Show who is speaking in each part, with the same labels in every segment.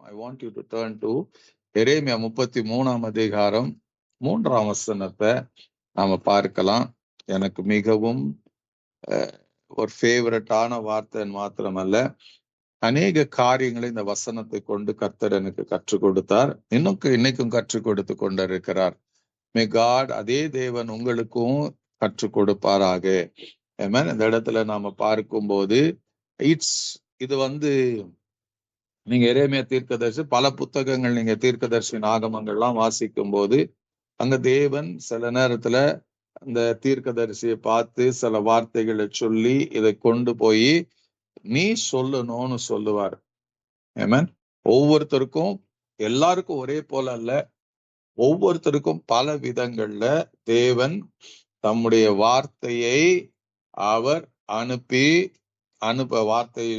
Speaker 1: I want you to turn to எரேமியா 33ஆம் அதிகாரம் 3ஆம் வசனத்தை நாம பார்க்கலாம். எனக்கு மிகவும் ஒரு ஃபேவரட்டான வார்த்தை மாத்திரமல்ல, அநேக காரியங்களை இந்த வசனத்தை கொண்டு கர்த்தர் எனக்கு கற்றுக் கொடுத்தார், இன்னைக்கும் கற்றுக் கொடுத்து கொண்டிருக்கிறார். மே காட் அதே தேவன் உங்களுக்கும் கற்றுக் கொடுப்பாராக. ஆமென். இந்த இடத்துல நாம பார்க்கும்போது இது நீங்க எரேமியா தீர்க்கதரிசி பல புத்தகங்கள், நீங்க தீர்க்கதரிசி ஆகமங்கள்லாம் வாசிக்கும் போது அங்க தேவன் சில நேரத்துல அந்த தீர்க்கதரிசியை பார்த்து சில வார்த்தைகளை சொல்லி இதை கொண்டு போய் நீ சொல்லணும்னு சொல்லுவார். ஆமென். ஒவ்வொருத்தருக்கும், எல்லாருக்கும் ஒரே போல அல்ல, ஒவ்வொருத்தருக்கும் பல விதங்கள்ல தேவன் தம்முடைய வார்த்தையை அவர் வார்த்தையை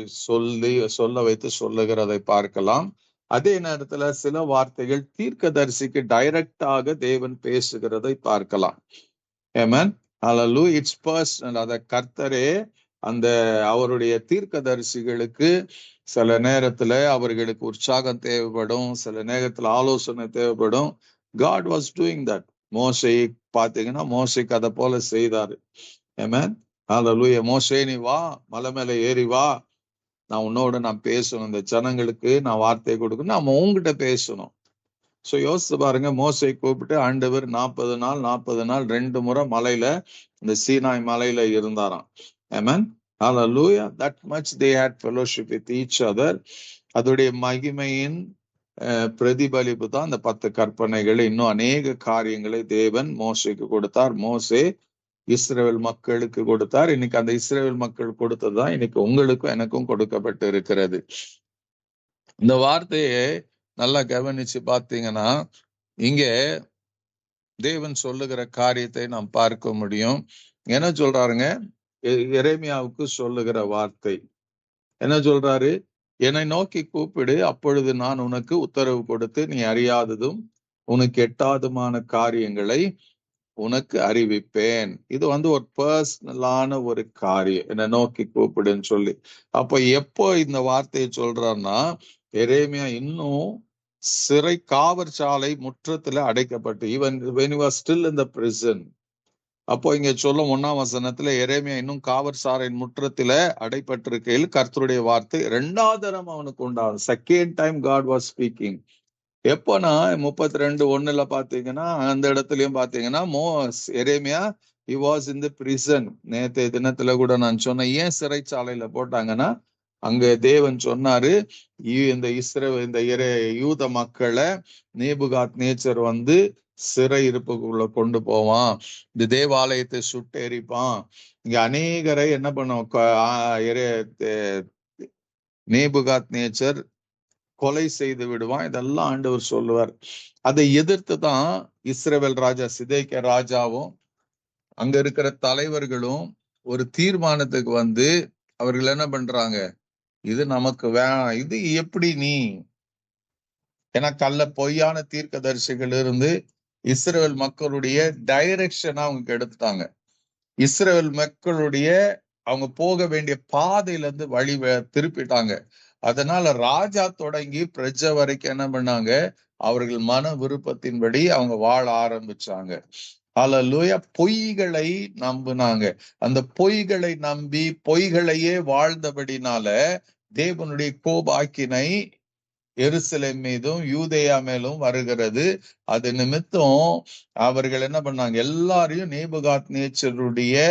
Speaker 1: சொல்ல வைத்து சொல்லுகிறதை பார்க்கலாம். அதே நேரத்துல சில வார்த்தைகள் தீர்க்கதரிசிக்கு டைரக்டாக தேவன் பேசுகிறதை பார்க்கலாம். ஆமென். ஹல்லேலூயா. It's personal. அத கர்த்தரே அந்த அவருடைய தீர்க்கதரிசிகளுக்கு சில நேரத்துல அவர்களுக்கு உற்சாகம் தேவைப்படும், சில நேரத்துல ஆலோசனை தேவைப்படும். God was doing that. மோசே பாத்தீங்கன்னா மோசேக்கு அதை போல செய்தாரு. ஆமென். ஹல்லேலூயா. மோசே நீ வா, மலை மேல ஏறி வா, நான் பேசணும், இந்த ஜனங்களுக்கு நான் வார்த்தையை கொடுக்கணும், நாம உங்ககிட்ட பேசணும். சோ யோசிச்சு பாருங்க, மோசே கூப்பிட்டு ஆண்டவர் 40 நாள் 2 முறை மலையில, இந்த சீனாய் மலையில இருந்தாராம். ஆமென். ஹல்லேலூயா. That much they had fellowship with each other. அதோடைய மகிமையின் பிரதிபலிப்பு தான் அந்த 10 கற்பனைகள். இன்னும் அநேக காரியங்களை தேவன் மோசேக்கு கொடுத்தார். மோசே இஸ்ரவேல் மக்களுக்கு கொடுத்தார். இன்னைக்கு அந்த இஸ்ரவேல் மக்கள் கொடுத்ததுதான் இன்னைக்கு உங்களுக்கும் எனக்கும் கொடுக்கப்பட்டு இருக்கிறது. இந்த வார்த்தையை நல்லா கவனிச்சு பார்த்தீங்கன்னா இங்க தேவன் சொல்லுகிற காரியத்தை நாம் பார்க்க முடியும். என்ன சொல்றாருங்க? எரேமியாவுக்கு சொல்லுகிற வார்த்தை என்ன சொல்றாரு? என்னை நோக்கி கூப்பிடு, அப்பொழுது நான் உனக்கு உத்தரவு கொடுத்து நீ அறியாததும் உனக்கு எட்டாதுமான காரியங்களை உனக்கு அறிவிப்பேன். இது ஒரு பர்சனலான ஒரு காரியம், என்னை நோக்கி கூப்பிடுன்னு சொல்லி. அப்ப எப்போ இந்த வார்த்தையை சொல்றான்னா, எரேமியா இன்னும் சிறை காவற்சாலை முற்றத்துல அடைக்கப்பட்டு, even when he was still in the prison. அப்போ இங்க சொல்லும் 1ஆம் வசனத்துல எரேமியா இன்னும் காவற்சாலையின் முற்றத்துல அடைப்பட்டிருக்கையில் கர்த்தருடைய வார்த்தை 2வது தரம் அவனுக்கு உண்டாகும். Second time God was speaking. எப்போனா 32:1 பாத்தீங்கன்னா அந்த இடத்துலயும் பாத்தீங்கன்னா எரேமியா he was in the prison. நேற்றைய தினத்துல கூட நான் சொன்னேன், ஏன் சிறைச்சாலையில போட்டாங்கன்னா அங்க தேவன் சொன்னாரு, இந்த யூத மக்களை நேபுகாத் நேச்சர் சிறை இருப்புக்குள்ள கொண்டு போவான், இந்த தேவாலயத்தை சுட்டெரிப்பான், இங்க அநேகரை என்ன பண்ணும், நேபுகாத் நேச்சர் கொலை செய்து விடுவான். இதெல்லாம் ஆண்டவர் சொல்லுவார். அதை எதிர்த்து தான் இஸ்ரவேல் ராஜா சிதேக்கியா ராஜாவும் அங்க இருக்கிற தலைவர்களும் ஒரு தீர்மானத்துக்கு அவர்கள் என்ன பண்றாங்க, இது நமக்கு வேணாம், இது எப்படி நீ, ஏன்னா பொய்யான தீர்க்கதரிசிகள் இருந்து இஸ்ரவேல் மக்களுடைய டைரக்ஷனா அவங்க எடுத்துட்டாங்க. இஸ்ரவேல் மக்களுடைய அவங்க போக வேண்டிய பாதையில இருந்து வழி திருப்பிட்டாங்க. அதனால ராஜா தொடங்கி பிரஜை வரைக்கும் என்ன பண்ணாங்க, அவர்கள் மன விருப்பத்தின்படி அவங்க வாழ ஆரம்பிச்சாங்க. ஹல்லேலூயா. பொய்களை நம்பினாங்க. அந்த பொய்களை நம்பி பொய்களையே வாழ்ந்தபடினால தேவனுடைய கோபாக்கினை எருசலேம் மீதும் யூதேயா மேலும் வருகிறது. அது நிமித்தம் அவர்கள் என்ன பண்ணாங்க, எல்லாரையும் நேபுகாத் நேச்சருடைய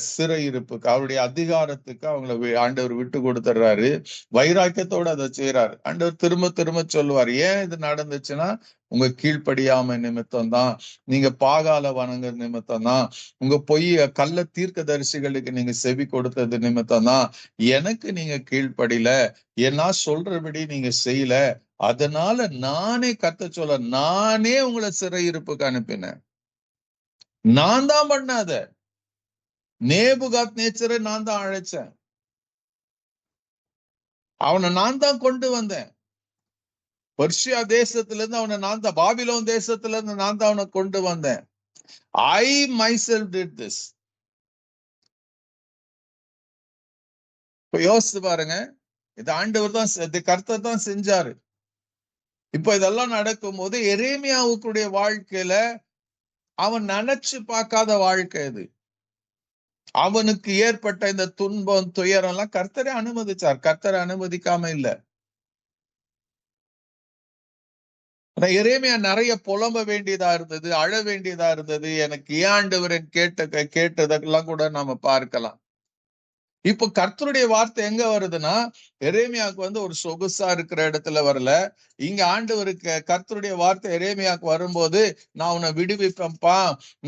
Speaker 1: சிறை இருப்புக்கு, அவருடைய அதிகாரத்துக்கு அவங்களை ஆண்டவர் விட்டு கொடுத்துறாரு. வைராக்கியத்தோட அதை செய்யறாரு. ஆண்டவர் திரும்ப திரும்ப சொல்லுவார், ஏன் இது நடந்துச்சுன்னா உங்க கீழ்ப்படியாம நிமித்தம் தான், நீங்க பாகால வணங்க நிமித்தம் தான், உங்க கள்ள தீர்க்க தரிசிகளுக்கு நீங்க செவி கொடுத்தது நிமித்தம் தான், எனக்கு நீங்க கீழ்ப்படியில, ஏன்னா சொல்றபடி நீங்க செய்யல, அதனால நானே நானே உங்களை சிறை இருப்புக்கு அனுப்பினேன். நான் தான் பண்ணாத, நேபுகாத் நேச்சரை நான் தான் அழைச்சேன், அவனை நான் தான் கொண்டு வந்தேன். பெர்ஷியா தேசத்துல இருந்து அவனை நான் தான், பாபிலோன் தேசத்துல இருந்து நான் தான் அவனை கொண்டு வந்தேன். I myself did this. இப்ப யோசித்து பாருங்க, இது ஆண்டவர் தான், கர்த்தர் தான் செஞ்சாரு. இப்ப இதெல்லாம் நடக்கும் போது எரேமியாவுக்குடைய வாழ்க்கையில அவன் நினைச்சு பார்க்காத வாழ்க்கை இது. அவனுக்கு ஏற்பட்ட இந்த துன்பம், துயரம் எல்லாம் கர்த்தரே அனுமதிச்சார். கர்த்தரை அனுமதிக்காம இல்ல. எரேமியா நிறைய புலம்ப வேண்டியதா இருந்தது, அழ வேண்டியதா இருந்தது. எனக்கு ஏன் ஆண்டவரே கேட்டதெல்லாம் கூட நாம பார்க்கலாம். இப்ப கர்த்தருடைய வார்த்தை எங்க வருதுன்னா, எரேமியாவுக்கு ஒரு சொகுசா இருக்கிற இடத்துல வரல. இங்க ஆண்டவருக்கு கர்த்தருடைய வார்த்தை எரேமியாவுக்கு வரும்போது, நான் உன்னை விடுவிப்பேன்ப்பா,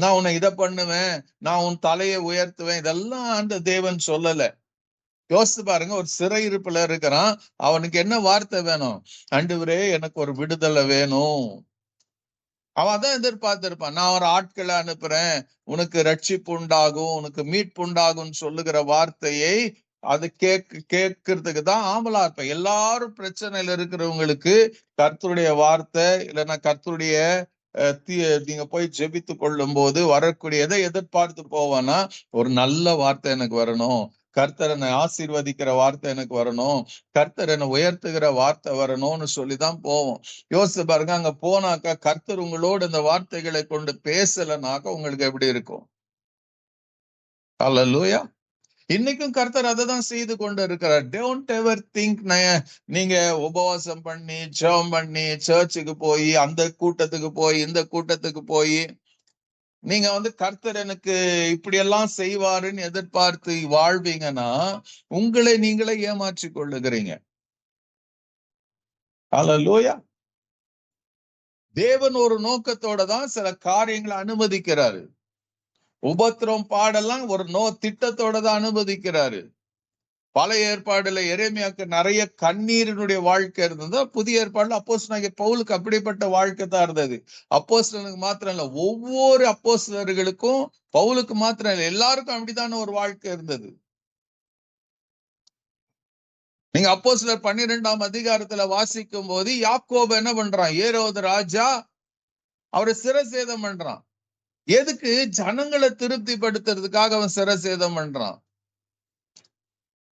Speaker 1: நான் உன்னை இதை பண்ணுவேன், நான் உன் தலையை உயர்த்துவேன், இதெல்லாம் அந்த தேவன் சொல்லல. யோசித்து பாருங்க, ஒரு சிறையிருப்புல இருக்கிறான். அவனுக்கு என்ன வார்த்தை வேணும்? ஆண்டவரே எனக்கு ஒரு விடுதலை வேணும். அவன் தான் எதிர்பார்த்திருப்பான். நான் ஒரு ஆட்களை அனுப்புறேன், உனக்கு ரட்சிப்பு உண்டாகும், உனக்கு மீட்பு உண்டாகும் சொல்லுகிற வார்த்தையை அது கேட்கறதுக்கு தான் ஆமலா இருப்பேன். எல்லாரும் பிரச்சனையில இருக்கிறவங்களுக்கு கர்த்தருடைய வார்த்தை இல்லைன்னா கர்த்தருடைய நீங்க போய் ஜெபித்து கொள்ளும் போது வரக்கூடிய எதை எதிர்பார்த்து போவானா, ஒரு நல்ல வார்த்தை எனக்கு வரணும், கர்த்தர் என்னை ஆசீர்வதிக்கிற வார்த்தை எனக்கு வரணும், கர்த்தர் என்னை உயர்த்துகிற வார்த்தை வரணும்னு சொல்லிதான் போவோம். யோசிச்சு பாருங்க, அங்க போனாக்கா கர்த்தர் உங்களோடு இந்த வார்த்தைகளை கொண்டு பேசலனாக்கா உங்களுக்கு எப்படி இருக்கும்? அல்லேலூயா. இன்னைக்கும் கர்த்தர் அதை தான் செய்து கொண்டு இருக்கிறார். டோன்ட் எவர் திங்க் நீங்க உபவாசம் பண்ணி ஜெபம் பண்ணி சர்ச்சுக்கு போய் அந்த கூட்டத்துக்கு போய் இந்த கூட்டத்துக்கு போய் நீங்க கர்த்தர் எனக்கு இப்படி எல்லாம் செய்வாருன்னு எதிர்பார்த்து வாழ்வீங்கன்னா உங்களை நீங்களே ஏமாற்றி கொள்ளுகிறீங்க. அல்லேலூயா. தேவன் ஒரு நோக்கத்தோட தான் சில காரியங்களை அனுமதிக்கிறாரு. உபத்திரம் பாடெல்லாம் ஒரு திட்டத்தோட தான் அனுமதிக்கிறாரு. பழைய ஏற்பாடுல எரேமியாவுக்கு நிறைய கண்ணீரினுடைய வாழ்க்கை இருந்தது. புதிய ஏற்பாடுல அப்போஸ்தலனாகிய பவுலுக்கு அப்படிப்பட்ட வாழ்க்கை தான் இருந்தது. அப்போஸ்தலனுக்கு மாத்திரம் இல்ல, ஒவ்வொரு அப்போஸ்தலர்களுக்கும், பவுலுக்கு மாத்திரம் இல்ல, எல்லாருக்கும் அப்படித்தான ஒரு வாழ்க்கை இருந்தது. நீங்க அப்போஸ்தலர் 12ஆம் அதிகாரத்துல வாசிக்கும் போது யாக்கோபு என்ன பண்றான்? ஏரோது ராஜா அவரை சிரசேதம் பண்றான். எதுக்கு? ஜனங்களை திருப்திப்படுத்துறதுக்காக அவன் சிரசேதம் பண்றான்.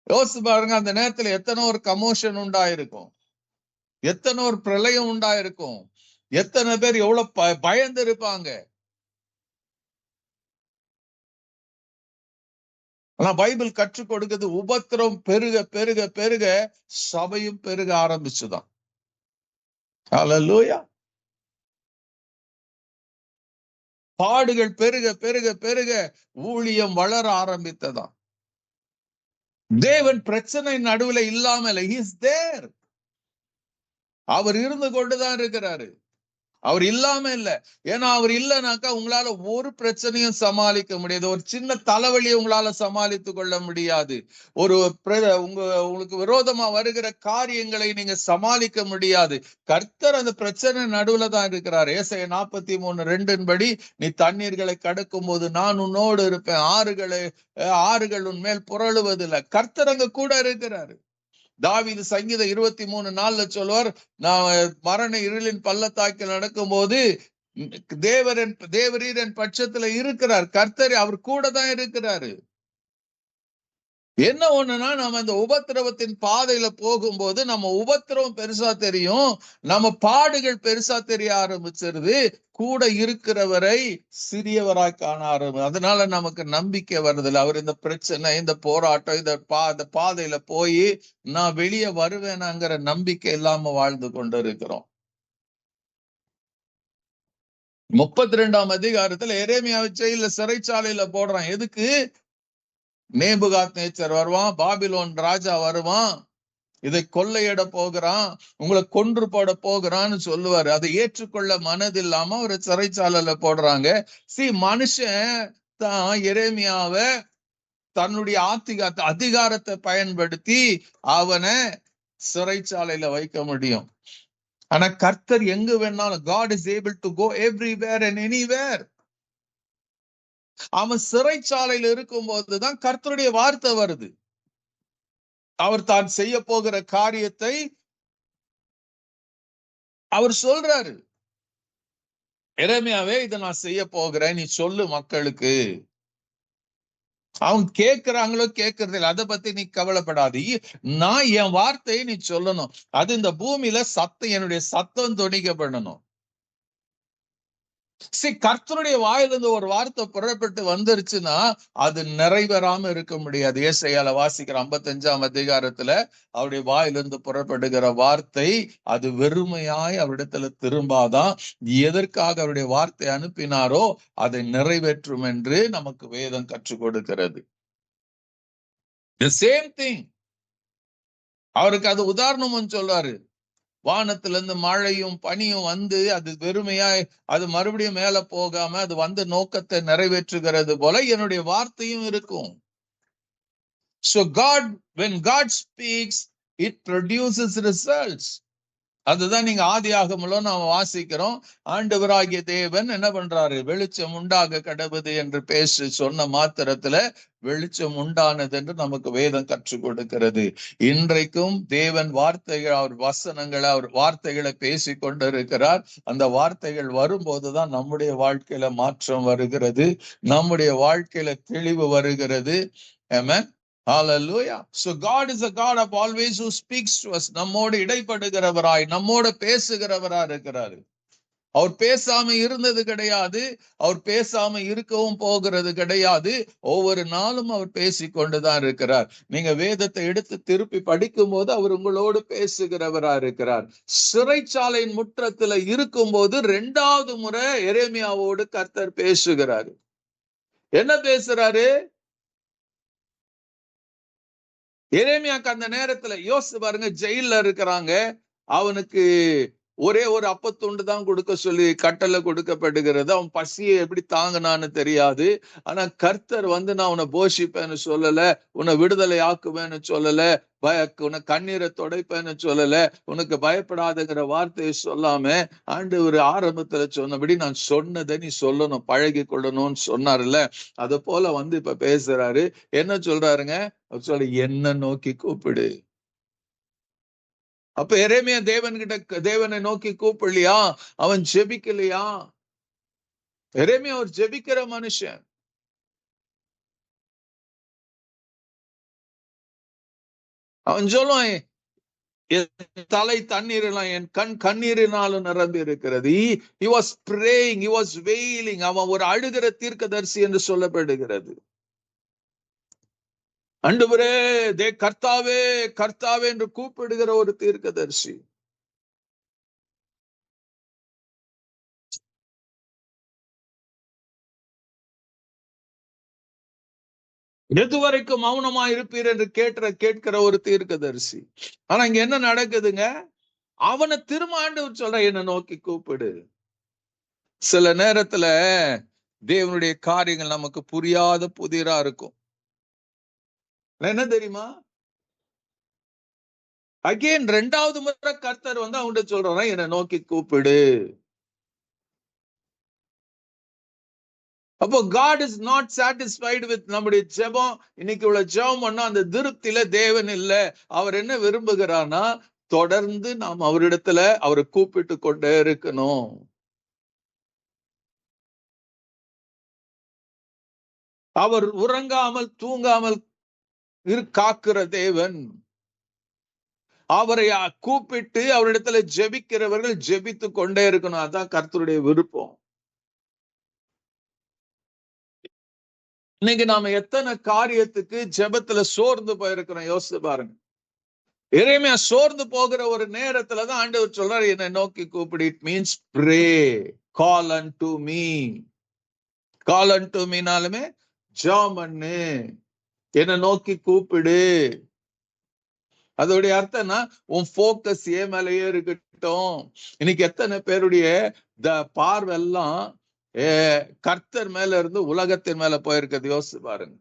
Speaker 1: யோசிச்சு பாருங்க, அந்த நேரத்துல எத்தனை ஒரு கமோஷன் உண்டாயிருக்கும், எத்தனை ஒரு பிரளயம் உண்டாயிருக்கும், எத்தனை பேர் எவ்வளவு பயந்து இருப்பாங்க. ஆனா பைபிள் கற்றுக் கொடுக்கிறது, உபத்திரம் பெருக பெருக பெருக சபையும் பெருக ஆரம்பிச்சுதான். அல்லேலூயா. பாடுகள் பெருக பெருக பெருக ஊழியம் வளர ஆரம்பித்ததாம். தேவன் பிரச்சனை நடுவுல இல்லாமல் he is there. அவர் இருந்து கொண்டுதான் இருக்கிறாரு. அவர் இல்லாம இல்ல. ஏன்னா அவர் இல்லைனாக்கா உங்களால ஒரு பிரச்சனையும் சமாளிக்க முடியாது. ஒரு சின்ன தலைவலியை உங்களால சமாளித்துக் கொள்ள முடியாது. ஒரு உங்களுக்கு விரோதமா வருகிற காரியங்களை நீங்க சமாளிக்க முடியாது. கர்த்தர் அந்த பிரச்சனை நடுவுல தான் இருக்கிறார். ஏசாயா 43:2 படி, நீ தண்ணீர்களை கடக்கும் போது நான் உன்னோடு இருப்பேன், ஆறுகள் உன் மேல் புரளுவதில்லை. கர்த்தர் அங்க கூட இருக்கிறாரு. தாவீது சங்கீதம் 23:4 சொல்வார், நான் மரண இருளின் பள்ளத்தாக்கில் நடக்கும் போது தேவரீர் என் பட்சத்துல இருக்கிறார். கர்த்தர் அவர் கூட தான் இருக்கிறாரு. என்ன ஒண்ணுன்னா, நம்ம இந்த உபத்திரவத்தின் பாதையில போகும்போது நம்ம உபத்திரவம் பெருசா தெரியும், நம்ம பாடுகள் பெருசா தெரிய ஆரம்பிச்சிருது, கூட இருக்கிறவரை சிறியவராய் காண ஆரம்பிச்சு. அதனால நமக்கு நம்பிக்கை வருதில்லை. அவர் இந்த பிரச்சனை, இந்த போராட்டம், இந்த பாதையில போய் நான் வெளியே வருவேனாங்கிற நம்பிக்கை இல்லாம வாழ்ந்து கொண்டு இருக்கிறோம். 32ஆம் அதிகாரத்துல எரேமியாவை ஜெயில சிறைச்சாலையில போடுறான். எதுக்கு? நேபுகாத்நேச்சர் வருவான், பாபிலோன் ராஜா வருவான், இதை கொள்ளையிட போகிறான், உங்களை கொன்று போட போகிறான்னு சொல்லுவாரு. அதை ஏற்றுக்கொள்ள மனதில்லாம ஒரு சிறைச்சாலையில போடுறாங்க. மனுஷன் தான் எரேமியாவை தன்னுடைய அதிகாரத்தை பயன்படுத்தி அவனை சிறைச்சாலையில வைக்க முடியும். ஆனா கர்த்தர் எங்கு வேணாலும், God is able to go everywhere and anywhere. அவன் சிறைச்சாலையில இருக்கும் போதுதான் கர்த்தருடைய வார்த்தை வருது. அவர் தான் செய்ய போகிற காரியத்தை அவர் சொல்றாரு. எரேமியாவே, இதை நான் செய்ய போகிறேன், நீ சொல்லு மக்களுக்கு. அவங்க கேட்கிறாங்களோ கேட்கறது இல்லை, அதை பத்தி நீ கவலைப்படாது. நான் என் வார்த்தையை நீ சொல்லணும். அது இந்த பூமியில சத்தம், என்னுடைய சத்தம் தொனிக்கப்படணும். கர்த்தருடைய வாயிலிருந்து ஒரு வார்த்தை புறப்பட்டு வந்துருச்சுன்னா அது நிறைவேறாம இருக்க முடியாது. ஏசாயால வாசிக்கிற 55ஆம் அதிகாரத்துல அவருடைய வாயிலிருந்து புறப்படுகிற வார்த்தை அது வெறுமையாய் அவரிடத்துல திரும்பாதான், எதற்காக அவருடைய வார்த்தை அனுப்பினாரோ அதை நிறைவேற்றும் என்று நமக்கு வேதம் கற்றுக் கொடுக்கிறது. The same thing. அவருக்கு அது உதாரணமும் சொல்றாரு. வானத்துல இருந்து மழையும் பனியும் வந்து அது வெறுமையாய் அது மறுபடியும் மேல போகாம அது வந்து நோக்கத்தை நிறைவேற்றுகிறது போல என்னுடைய வார்த்தையும் இருக்கும். So when God speaks, it produces results. அதுதான் நீங்க ஆதியாகமம்ல நாம வாசிக்கிறோம். ஆண்டவராகிய தேவன் என்ன பண்றாரு? வெளிச்சம் உண்டாக கடவுது என்று பேசி சொன்ன மாத்திரத்துல வெளிச்சம் உண்டானது என்று நமக்கு வேதம் கற்றுக் கொடுக்கிறது. இன்றைக்கும் தேவன் வார்த்தைகள், அவர் வசனங்களை, அவர் வார்த்தைகளை பேசி கொண்டிருக்கிறார். அந்த வார்த்தைகள் வரும்போதுதான் நம்முடைய வாழ்க்கையில மாற்றம் வருகிறது, நம்முடைய வாழ்க்கையில தெளிவு வருகிறது. ஆமென். Hallelujah. So God is a God of always who speaks to us. நம்மோடு இடைப்படுகிறவராய், நம்மோடு பேசுகிறவராய் இருக்கிறாரு. அவர் பேசாம இருந்தது கிடையாது, அவர் பேசாம இருக்கவும் போகிறது கிடையாது. ஒவ்வொரு நாளும் அவர் பேசிக்கொண்டுதான் இருக்கிறார். நீங்க வேதத்தை எடுத்து திருப்பி படிக்கும் போது அவர் உங்களோடு பேசுகிறவராய் இருக்கிறார். சிறைச்சாலையின் முற்றத்துல இருக்கும் போது 2வது முறை எரேமியாவோடு கர்த்தர் பேசுகிறாரு. என்ன பேசுறாரு? எரேமியாக்கு அந்த நேரத்துல யோசிச்சு பாருங்க, ஜெயில இருக்கிறாங்க. அவனுக்கு ஒரே ஒரு அப்பத்துண்டு தான் கொடுக்க சொல்லி கட்டளை கொடுக்கப்படுகிறது. அவன் பசியை எப்படி தாங்கினான்னு தெரியாது. ஆனா கர்த்தர் வந்து நான் உன்னை போஷிப்பேன்னு சொல்லல, உன்னை விடுதலை ஆக்குவேன்னு சொல்லல, உன்னை கண்ணீரை துடைப்பேன்னு சொல்லல, உனக்கு பயப்படாதுங்கிற வார்த்தையை சொல்லாம ஆண்டவர் ஆரம்பத்துல சொன்னபடி நான் சொன்னதை நீ சொல்லணும், பழகி கொள்ளணும்னு சொன்னார்ல. அது போல வந்து இப்ப பேசுறாரு. என்ன சொல்றாருங்க? சொல்ல என்ன நோக்கி கூப்பிடு. அப்ப எரேமியா தேவனை நோக்கி கூப்பிடலையா? அவன் ஜெபிக்கலையா? எரேமியா ஒரு ஜெபிக்கிற மனுஷன். அவன் சொல்லுவான், தலை தண்ணீரெல்லாம் என் கண்ணீரினாலும் நிரம்பி இருக்கிறது. He was praying, he was wailing. அவன் ஒரு அழுகிற தீர்க்கதரிசி என்று சொல்லப்படுகிறது. ஆண்டவரே, கர்த்தாவே கர்த்தாவே என்று கூப்பிடுகிற ஒரு தீர்க்கதரிசி. எதுவரைக்கும் மௌனமா இருப்பீர் என்று கேட்கிற ஒரு தீர்க்கதரிசி. ஆனா இங்க என்ன நடக்குதுங்க? அவனை திரும்ப ஆண்டவர் சொல்ற, என்ன நோக்கி கூப்பிடு. சில நேரத்துல தேவனுடைய காரியங்கள் நமக்கு புரியாத புதிரா இருக்கும். என்ன தெரியுமா? அகைன் 2வது முறை கர்த்தர் வந்து அவன்கிட்ட சொல்றான், என்னை நோக்கி கூப்பிடு. அப்போ God is not satisfied with நம்முடைய ஜெபம். இன்னைக்கு உள்ள ஜெபம் பண்ணா அந்த திருப்தியில தேவன் இல்ல. அவர் என்ன விரும்புகிறார்னா, தொடர்ந்து நாம் அவரிடத்துல அவரை கூப்பிட்டு கொண்டே இருக்கணும். அவர் உறங்காமல் தூங்காமல் காக்கிற தேவன். அவரை கூப்பிட்டு அவரிடத்துல ஜெபிக்கிறவர்கள் ஜெபித்து கொண்டே இருக்கணும். அதான் கர்த்தருடைய விருப்பம். இன்னைக்கு நாம எத்தனை காரியத்துக்கு ஜெபத்துல சோர்ந்து போயிருக்கிறோம், யோசிச்சு பாருங்க. எரேமியா சோர்ந்து போகிற ஒரு நேரத்துலதான் ஆண்டவர் சொல்றாரு, என்னை நோக்கி கூப்பிடு. It means pray, call unto me. Call unto மீனாலுமே ஜெபம் பண்ணு, என்னை நோக்கி கூப்பிடு. அதோடைய அர்த்தம்னா உன் போக்கஸ் ஏன் மேலேயே இருக்கட்டும். இன்னைக்கு எத்தனை பேருடைய பார்வெல்லாம் கர்த்தர் மேல இருந்து உலகத்தின் மேல போயிருக்கிறது, யோசிச்சு பாருங்க.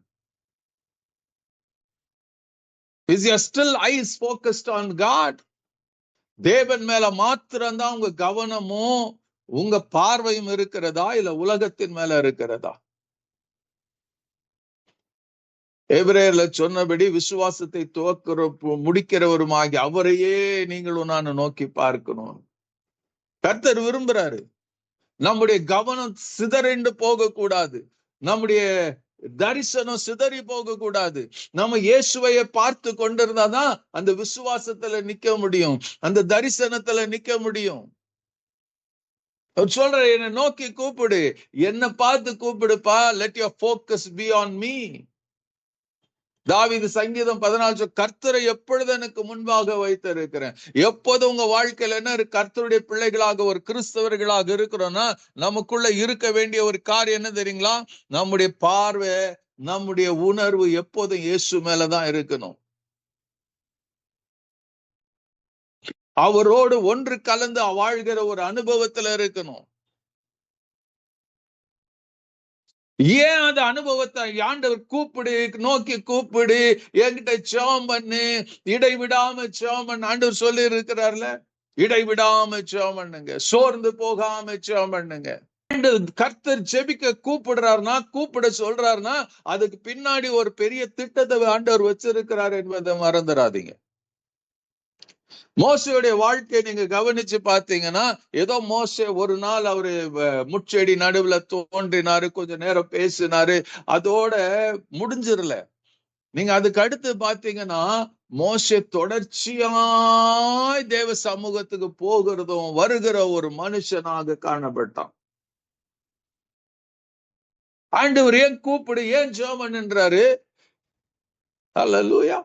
Speaker 1: Is your still eyes focused on God? தேவன் மேல மாத்திரம்தான் உங்க கவனமும் உங்க பார்வையும் இருக்கிறதா, இல்ல உலகத்தின் மேல இருக்கிறதா? எபிரேயர்ல சொன்னபடி விசுவாசத்தை முடிக்கிறவருமாகி அவரையே நீங்களும் நான் நோக்கி பார்க்கணும். கர்த்தர் விரும்புறாரு நம்முடைய கவனம் சிதறண்டு போக கூடாது. நம்முடைய தரிசனம் சிதறி போக கூடாது. நம்ம இயேசுவையை பார்த்து கொண்டிருந்தாதான் அந்த விசுவாசத்துல நிக்க முடியும், அந்த தரிசனத்துல நிக்க முடியும். சொல்ற, என்னை நோக்கி கூப்பிடு, என்ன பார்த்து கூப்பிடுப்பா. let your focus be on me. தாவீது சங்கீதம் 14 கர்த்தரை எப்பொழுது எனக்கு முன்பாக வைத்திருக்கிறேன். எப்போது உங்க வாழ்க்கையில என்ன கர்த்தருடைய பிள்ளைகளாக ஒரு கிறிஸ்தவர்களாக இருக்கிறோம்னா நமக்குள்ள இருக்க வேண்டிய ஒரு காரியம் என்ன தெரியுங்களா? நம்முடைய பார்வை, நம்முடைய உணர்வு எப்போதும் இயேசு மேலதான் இருக்கணும். அவரோடு ஒன்று கலந்து வாழ்கிற ஒரு அனுபவத்துல இருக்கணும். ஏன் அந்த அனுபவத்தை ஆண்டவர் கூப்பிடு, நோக்கி கூப்பிடு, என்கிட்ட ஜெபம் பண்ணு, இடைவிடாம ஜெபம் பண்ணு ஆண்டவர் சொல்லி இருக்கிறார்ல. இடைவிடாம ஜெபம் பண்ணுங்க, சோர்ந்து போகாம ஜெபம் பண்ணுங்க. கர்த்தர் ஜெபிக்க கூப்பிடுறாருன்னா, கூப்பிட சொல்றாருன்னா அதுக்கு பின்னாடி ஒரு பெரிய திட்டத்தை ஆண்டவர் வச்சிருக்கிறார் என்பதை மறந்துடாதீங்க. மோசையுடைய வாழ்க்கையை நீங்க கவனிச்சு பாத்தீங்கன்னா, ஏதோ மோசே ஒரு நாள் அவரு முச்செடி நடுவுல தோன்றினாரு, கொஞ்ச நேரம் பேசினாரு, அதோட முடிஞ்சிடல. நீங்க அதுக்கு அடுத்து பாத்தீங்கன்னா மோசே தொடர்ச்சியாய் தேவ சமூகத்துக்கு போகிறதும் வருகிற ஒரு மனுஷனாக காணப்பட்டான். ஆண்டவர் ஏன் கூப்பிடு, ஏன் ஜெபம் பண்ணுன்றாரு? அல்லேலூயா.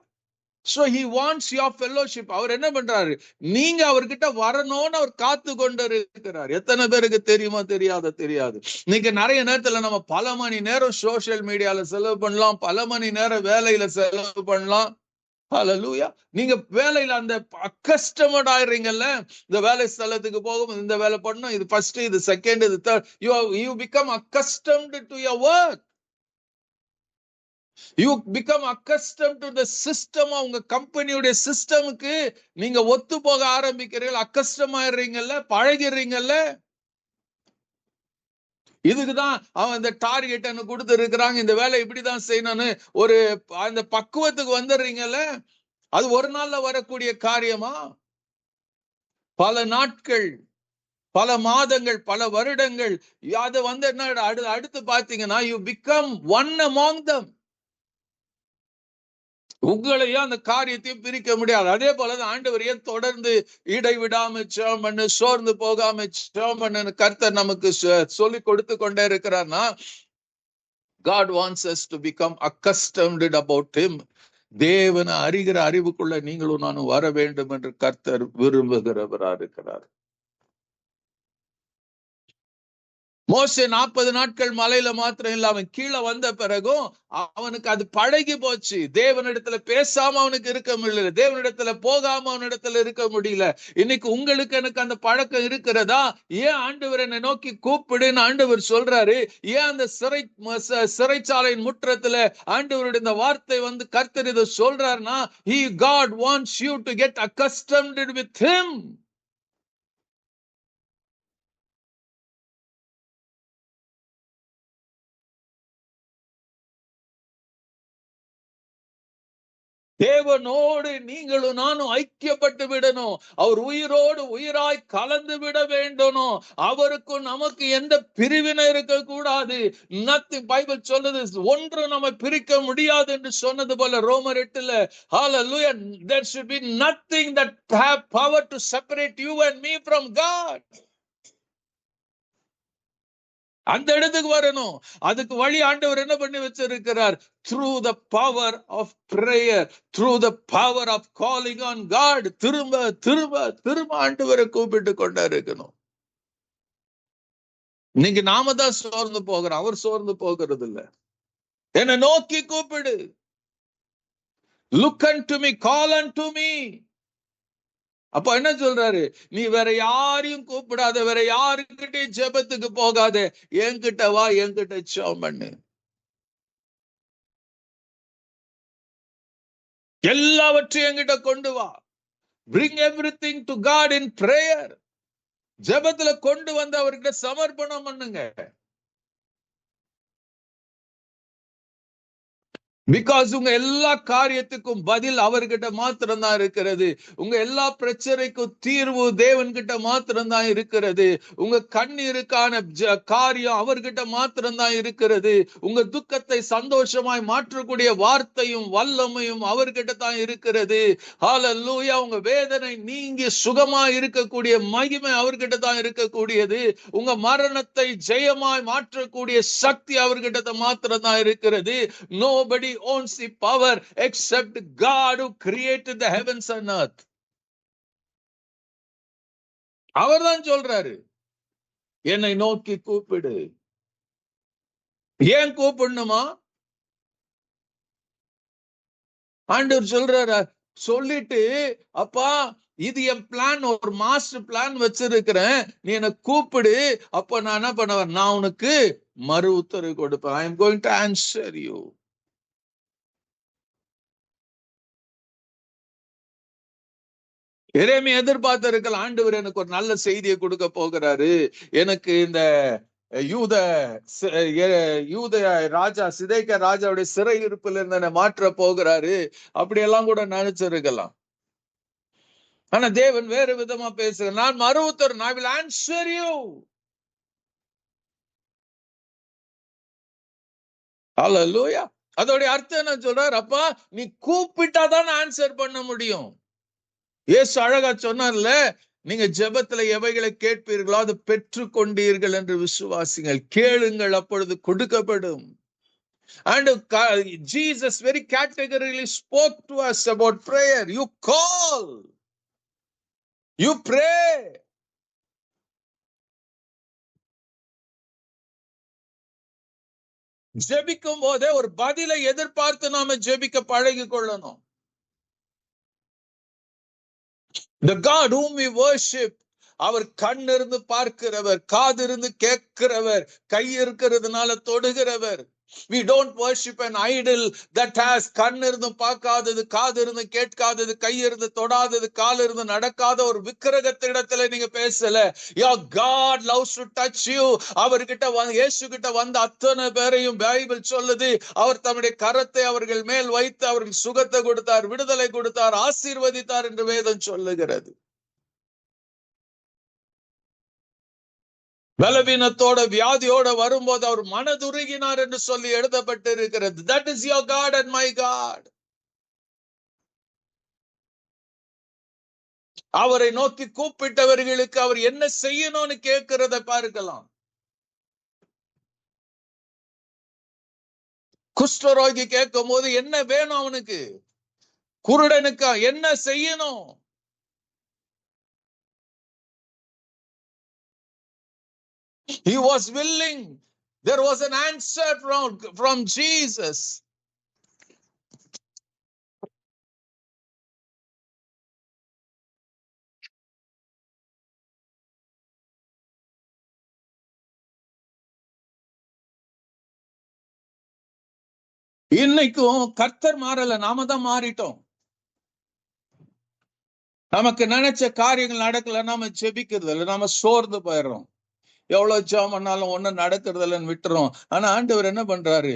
Speaker 1: So he wants your fellowship. அவர் என்ன பண்றாரு? நீங்க அவர்கிட்ட வரணும்னு அவர் காத்து கொண்டு இருக்கிறார். எத்தனை பேருக்கு தெரியுமா? தெரியாது. நீங்க நிறைய நேரத்துல நம்ம பல மணி நேரம் சோசியல் மீடியால செலவு பண்ணலாம், பல மணி நேரம் வேலையில செலவு பண்ணலாம். ஹல்லேலூயா. நீங்க வேலையில அந்த அக்கஸ்டமர்ட் ஆயிடுறீங்கல்ல. இந்த வேலை ஸ்தலத்துக்கு போகும், இந்த வேலை பண்ணணும், இது ஃபர்ஸ்ட், இது செகண்ட், இது third. You become accustomed to your work. You become accustomed to the system. உங்க கம்பெனியுடைய சிஸ்டமுக்கு நீங்க ஒத்து போக ஆரம்பிக்கிறீர்கள், அக்கஸ்டம் ஆயிடுறீங்கல்ல, பழகிறீங்கல்ல. இதுக்குதான் அவன் இந்த டார்கெட் என்ன கொடுத்து இருக்கிறாங்க, இந்த வேலை இப்படிதான் செய்யணும்னு ஒரு அந்த பக்குவத்துக்கு வந்துடுறீங்கல்ல. அது ஒரு நாள்ல வரக்கூடிய காரியமா? பல நாட்கள், பல மாதங்கள், பல வருடங்கள். அது வந்து என்ன அடுத்து பாத்தீங்கன்னா you become one among them. உங்களையும் அந்த காரியத்தையும் பிரிக்க முடியாது. அதே போலதான் ஆண்டவர் ஏன் தொடர்ந்து இடைவிடாம ஜெபம் பண்ணு, சோர்ந்து போகாம ஜெபம் பண்ணு கர்த்தர் நமக்கு சொல்லி கொடுத்து கொண்டே இருக்கிறார்னா, God wants us to become accustomed about him. தேவனை அறிகிற அறிவுக்குள்ள நீங்களும் நானும் வர வேண்டும் என்று கர்த்தர் விரும்புகிறவரா இருக்கிறார். மோசே 40 நாட்கள் மலையில மாத்திரம் இல்ல, அவன் கீழே வந்த பிறகும் அவனுக்கு அது பழகி போச்சு. தேவனிடத்துல பேசாம அவனுக்கு இருக்க முடியல, தேவனிடத்துல போகாம அவனிடத்துல இருக்க முடியல. இன்னைக்கு உங்களுக்கு எனக்கு அந்த பழக்கம் இருக்கிறதா? ஏன் ஆண்டவர் என்னை நோக்கி கூப்பிடுன்னு ஆண்டவர் சொல்றாரு? ஏன் அந்த சிறைச்சாலையின் முற்றத்துல ஆண்டவருடைய இந்த வார்த்தை வந்து கர்த்தர் இதை சொல்றாருன்னா, God wants you to get accustomed with him. தேவனோடு நீங்களும் நானும் ஐக்கியப்பட்டு விடணும். அவர் உயிரோடு உயிராய் கலந்து விட வேண்டும். அவருக்கும் நமக்கு எந்த பிரிவினை இருக்க கூடாது. நத்திங் பைபிள் சொல்லுது, ஒன்று நம்ம பிரிக்க முடியாது என்று சொன்னது போல ரோமர் 8ல, hallelujah, there should be nothing that have power to separate you and me from God. அந்த இடத்துக்கு வரணும். அதுக்கு வழி ஆண்டவர் என்ன பண்ணி வச்சிருக்கிறார்? through the power of prayer, through the power of calling on God. திரும்ப திரும்ப திரும்ப ஆண்டவரை கூப்பிட்டு கொண்டே இருக்கணும். நீங்க நாம தான் சோர்ந்து போகிறோம், அவர் சோர்ந்து போகிறது இல்ல. என்னை நோக்கி கூப்பிடு. look unto me, call unto me. அப்ப என்ன சொல்றாரு? நீ வேற யாரையும் கூப்பிடாத, வேற யாருக்கிட்டே ஜெபத்துக்கு போகாத, என்கிட்ட வா, என்கிட்ட ஜெபம் பண்ணு. எல்லாவற்றையும் என்கிட்ட கொண்டு வா. bring everything to God in prayer. ஜெபத்துல கொண்டு வந்து அவர்கிட்ட சமர்ப்பணம் பண்ணுங்க. பிகாஸ் உங்க எல்லா காரியத்துக்கும் பதில் அவர்கிட்ட மாத்திரம் தான் இருக்கிறது. உங்க எல்லா பிரச்சனைக்கும் தீர்வு தேவன் கிட்ட மாத்திரம் தான் இருக்கிறது. உங்க கண்ணீருக்கான காரியம் அவர்கிட்ட மாத்திரம் தான் இருக்கிறது. உங்க துக்கத்தை சந்தோஷமாய் மாற்றக்கூடிய வார்த்தையும் வல்லமையும் அவர்கிட்ட தான் இருக்கிறது. ஹல்லேலூயா. உங்க வேதனை நீங்கி சுகமா இருக்கக்கூடிய மகிமை அவர்கிட்ட தான் இருக்கக்கூடியது. உங்க மரணத்தை ஜெயமாய் மாற்றக்கூடிய சக்தி அவர்கிட்ட மாத்திரம் தான் இருக்கிறது. Nobody owns the power except God who created the heavens and earth. அவர்தான் சொல்றாரு, என்னை நோக்கி கூப்பிடு. ஏன் கூப்பிடணுமா? ஆண்டவர் சொல்றாரு, சொல்லிட்டு அப்பா இது என் பிளான், ஒரு மாஸ்டர் பிளான் வச்சிருக்கிறேன், நீ என்ன கூப்பிடு, அப்ப நான் என்ன பண்ணுவேன், நான் உனக்கு மறு உத்தரவு கொடுப்பேன். I am going to answer you. எரேமியா எதிர்பார்த்து இருக்கலாம், ஆண்டவர் எனக்கு ஒரு நல்ல செய்தியை கொடுக்க போகிறாரு, எனக்கு இந்த யூத ராஜா சிதேக்கியா ராஜாவுடைய சிறையிருப்பில் இருந்து மாற்ற போகிறாரு, அப்படியெல்லாம் கூட நினைச்சிருக்கலாம். ஆனா தேவன் வேறு விதமா பேசுற, நான் மறு உத்தரவு, I will answer you. ஹல்லேலூயா. அதோட அர்த்தம் என்ன சொல்றார், அப்பா நீ கூப்பிட்டாதான் ஆன்சர் பண்ண முடியும். இயேசு அழகா சொன்னார்ல, நீங்க ஜெபத்துல எவைகளை கேட்பீர்களோ அது பெற்று கொண்டீர்கள் என்று விசுவாசிங்கள், கேளுங்கள் அப்பொழுது கொடுக்கப்படும். And Jesus very categorically spoke to us about prayer. You call, you pray. ஜெபிக்கும் போதே ஒரு பதிலை எதிர்பார்த்து நாம ஜெபிக்க பழகி கொள்ளணும். The God whom we worship, அவர் கண் இருந்து பார்க்கிறவர், காது இருந்து கேட்கிறவர், கை இருக்கிறதுனால தொடுகிறவர். We don't worship an idol that has கண் இருந்து பார்க்காதது, காது இருந்து கேட்காதது, கை இருந்து தொடாதது, கால் இருந்து நடக்காத ஒரு விக்கிரகத்திடத்துல நீங்க பேசல. Your God loves to touch you. அவர்கிட்ட இயேசு கிட்ட வந்த அத்தனை பேரையும் பைபிள் சொல்லுது, அவர் தம்முடைய கரத்தை அவர்கள் மேல் வைத்து அவர்கள் சுகத்தை கொடுத்தார், விடுதலை கொடுத்தார், ஆசீர்வதித்தார் என்று வேதம் சொல்லுகிறது. பலவீனத்தோட வியாதியோட வரும்போது அவர் மனதுருகினார் என்று சொல்லி எழுதப்பட்டு இருக்கிறது. That is your God and my God. அவரை நோக்கி கூப்பிட்டவர்களுக்கு அவர் என்ன செய்யணும்னு கேட்கிறத பார்க்கலாம். குஷ்டரோகி கேட்கும் போது என்ன வேணும் அவனுக்கு, குருடனுக்கா என்ன செய்யணும்? He was willing. There was an answer from Jesus. இன்னைக்கும் கர்த்தர் மாறல, நாம தான் மாறிட்டோம். நமக்கு நினைச்ச காரியங்கள் நடக்கல, நாம ஜெபிக்கிறது இல்லை, நாம சோர்ந்து போயிடுறோம். எவ்வளவு ஜெபம் பண்ணாலும் ஒண்ணும் நடக்கிறது இல்லைன்னு விட்டுறோம். ஆனா ஆண்டவர் என்ன பண்றாரு,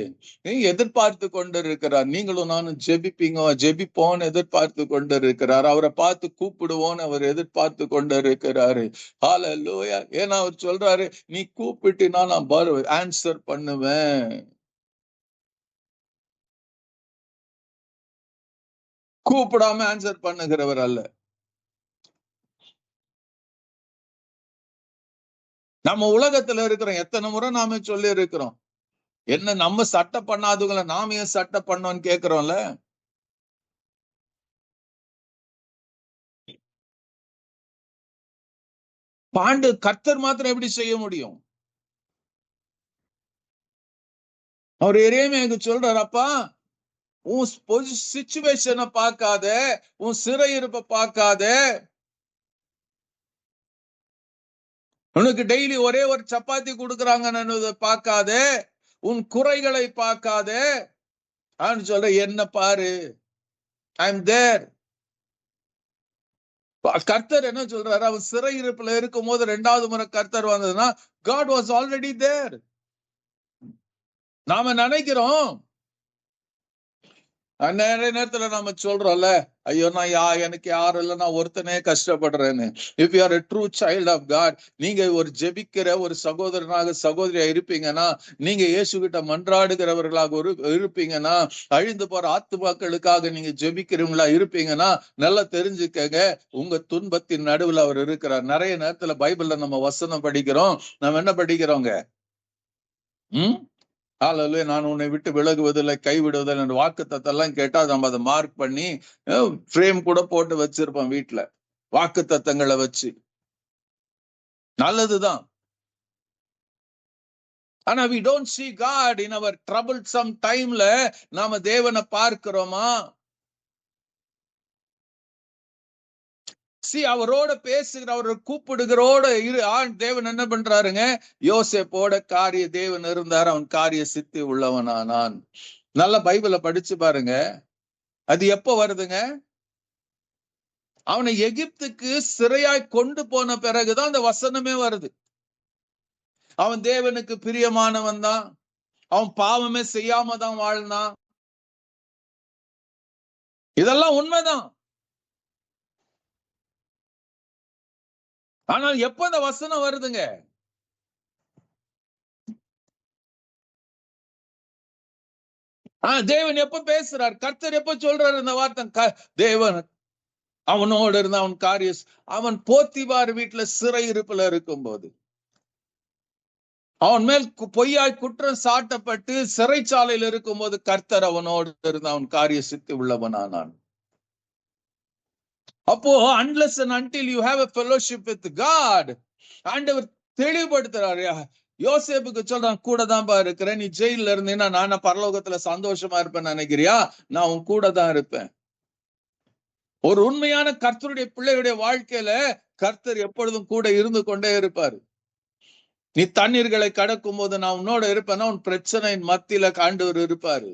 Speaker 1: எதிர்பார்த்து கொண்டு இருக்கிறார். நீங்களும் நானும் ஜெபிப்போன்னு எதிர்பார்த்து கொண்டு இருக்கிறார். அவரை பார்த்து கூப்பிடுவோன்னு அவர் எதிர்பார்த்து கொண்டு இருக்கிறாரு. ஹல்லேலூயா. ஏன்னா அவர் சொல்றாரு, நீ கூப்பிட்டினா நான் ஆன்சர் பண்ணுவேன். கூப்பிடாம ஆன்சர் பண்ணுகிறவர் அல்ல. நம்ம உலகத்துல இருக்கிறோம், எத்தனை முறை நாம சொல்லி இருக்கிறோம், என்ன நம்ம சட்டை பண்ணாதவங்களை நாம ஏன் சட்டை பண்ணோம்னு கேட்கிறோம்ல. பாண்டு கர்த்தர் மாத்திரம் எப்படி செய்ய முடியும்? அவர் எரேமியாவுக்கு சொல்றாரு, அப்பா உன் சிச்சுவேஷனை பார்க்காத, உன் சிறையிருப்பை பார்க்காத, உனக்கு டெய்லி ஒரே ஒரு சப்பாத்தி கொடுக்குறாங்கன்னு பார்க்காத, உன் குறைகளை பார்க்காத, சொல்ற என்ன பாரு, ஐ எம் தேர். கர்த்தர் என்ன சொல்றாரு, அவன் சிறையிருப்புல இருக்கும் போது ரெண்டாவது முறை கர்த்தர் வந்ததுன்னா God was already there. நாம நினைக்கிறோம் நிறைய நேரத்துல நம்ம சொல்றோம்ல, ஐயோ எனக்கு யாரும் இல்ல, நான் ஒருத்தனே கஷ்டப்படுறேன்னு. If you are a true child of God, நீங்க ஒரு ஜெபிக்கிற ஒரு சகோதரனாக சகோதரியா இருப்பீங்கன்னா, நீங்க இயேசு கிட்ட மன்றாடுகிறவர்களாக இருப்பீங்கன்னா, அழிந்து போற ஆத்துமாக்களுக்காக நீங்க ஜெபிக்கிறவங்களா இருப்பீங்கன்னா, நல்லா தெரிஞ்சுக்கங்க, உங்க துன்பத்தின் நடுவுல அவர் இருக்கிறார். நிறைய நேரத்துல பைபிள்ல நம்ம வசனம் படிக்கிறோம், நம்ம என்ன படிக்கிறோங்க? ஹalleluya, நான் உன்னை விட்டு விலகுவதில்லை, கைவிடுவதில்லை என்ற வாக்குத்தத்தெல்லாம் கேட்டா நம்ம அதை மார்க் பண்ணி ஃப்ரேம் கூட போட்டு வச்சிருப்போம் வீட்டுல, வாக்குத்தத்தங்களை வச்சு. நல்லதுதான். ஆனா we don't see God in our troublesome timeல நாம தேவனை பார்க்கிறோமா? அவரோட பேசுகிற, அவரை கூப்பிடுகிறோட தேவன் என்ன பண்றாருங்க? யோசேப்போட காரிய தேவன் இருந்தார், அவன் காரிய சித்தி உள்ளவனானான். நல்ல பைபிளை படிச்சு பாருங்க. அது எப்ப வருதுங்க? அவனை எகிப்துக்கு சிறையாய் கொண்டு போன பிறகுதான் அந்த வசனமே வருது. அவன் தேவனுக்கு பிரியமானவன் தான், அவன் பாவமே செய்யாம தான் வாழ்ந்தான். இதெல்லாம் உண்மைதான். ஆனால் எப்ப அந்த வசனம் வருதுங்க? தேவன் எப்ப பேசுறார்? கர்த்தர் எப்ப சொல்றாரு இந்த வார்த்தை? தேவன் அவனோடு இருந்த அவன் காரியம், அவன் போத்திபார் வீட்டுல சிறை இருப்புல இருக்கும் போது, அவன் மேல் பொய்யாய் குற்றம் சாட்டப்பட்டு சிறைச்சாலையில் இருக்கும் போது கர்த்தர் அவனோடு இருந்த அவன் காரிய சித்தி உள்ளவனானான். அப்போ unless and until you have a fellowship with God, ஆண்டவர் தெளிவுபடுத்துறாரு. யோசேப்புக்கு சொல்றான், கூட தான்ப்பா இருக்கிறேன், நீ ஜெயில இருந்தீங்கன்னா நான் பரலோகத்துல சந்தோஷமா இருப்பேன்னு நினைக்கிறியா? நான் உன் கூட தான் இருப்பேன். ஒரு உண்மையான கர்த்தருடைய பிள்ளையுடைய வாழ்க்கையில கர்த்தர் எப்பொழுதும் கூட இருந்து கொண்டே இருப்பாரு. நீ தண்ணீர்களை கடக்கும் போது நான் உன்னோட இருப்பேன்னா உன் பிரச்சனையின் மத்தியில ஆண்டவர் இருப்பாரு.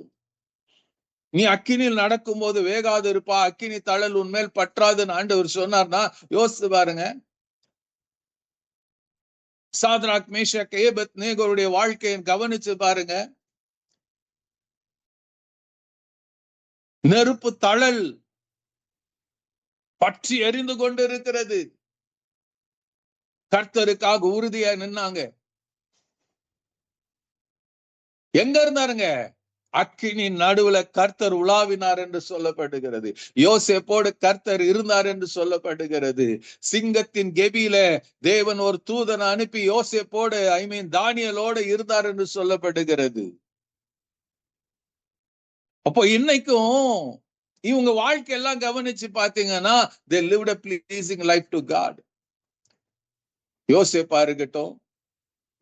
Speaker 1: நீ அக்கினியில் நடக்கும் போது வேகாது இருப்பா, அக்கினி தழல் உன்மேல் பற்றாதுன்னு ஆண்டவர் சொன்னார்னா யோசிச்சு பாருங்க. சாத்ராக், மேஷாக், ஏபேத்நேகோவுடைய வாழ்க்கையை கவனிச்சு பாருங்க. நெருப்பு தழல் பற்றி எரிந்து கொண்டு இருக்கிறது, கர்த்தருக்காக உறுதியா நின்னாங்க. எங்க இருந்தாருங்க? அக்கினி நடுவுல கர்த்தர் உலாவினார் என்று சொல்லப்படுகிறது. யோசேப்போடு கர்த்தர் இருந்தார் என்று சொல்லப்படுகிறது. சிங்கத்தின் கெபியில தேவன் ஒரு தூதனை அனுப்பி யோசேப்போடு தானியலோடு இருந்தார் என்று சொல்லப்படுகிறது. அப்போ இன்னைக்கும் இவங்க வாழ்க்கையெல்லாம் கவனிச்சு பாத்தீங்கன்னா they lived a pleasing life to God. யோசேப்பா இருக்கட்டும்,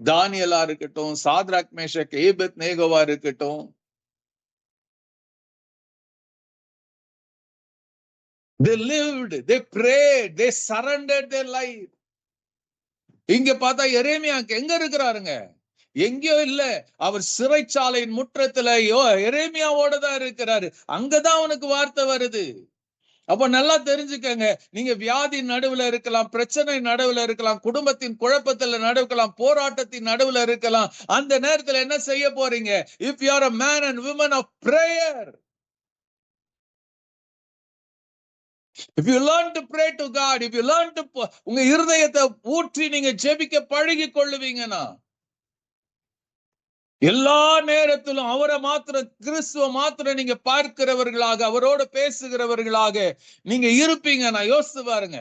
Speaker 1: தானியலா இருக்கட்டும், சாத்ராக், மேஷாக், ஏபேத்நேகோவா இருக்கட்டும், they lived, they prayed, they surrendered their life. இங்க பார்த்தா எரேமியாக்கு எங்க இருக்கிறாருங்க? எங்கேயோ இல்ல, அவர் சிறைச்சாலையின் முற்றத்துல எரேமியாவோட தான் இருக்கிறாரு. அங்கதான் அவனுக்கு வார்த்தை வருது. அப்ப நல்லா தெரிஞ்சுக்கங்க, நீங்க வியாதி நடுவுல இருக்கலாம், பிரச்சனை நடுவுல இருக்கலாம், குடும்பத்தின் குழப்பத்துல நடுக்கலாம், போராட்டத்தின் நடுவுல இருக்கலாம். அந்த நேரத்துல என்ன செய்ய போறீங்க? If you are a man and woman of prayer, if you learn to pray to God, if you learn to உங்க இருதயத்தை ஊற்றி நீங்க ஜெபிக்க பழகி கொள்ளுவீங்கன்னா, எல்லா நேரத்திலும் அவரை மாத்திரம், கிறிஸ்துவ மாத்திரம் நீங்க பார்க்கிறவர்களாக, அவரோட பேசுகிறவர்களாக நீங்க இருப்பீங்கன்னா யோசித்து பாருங்க.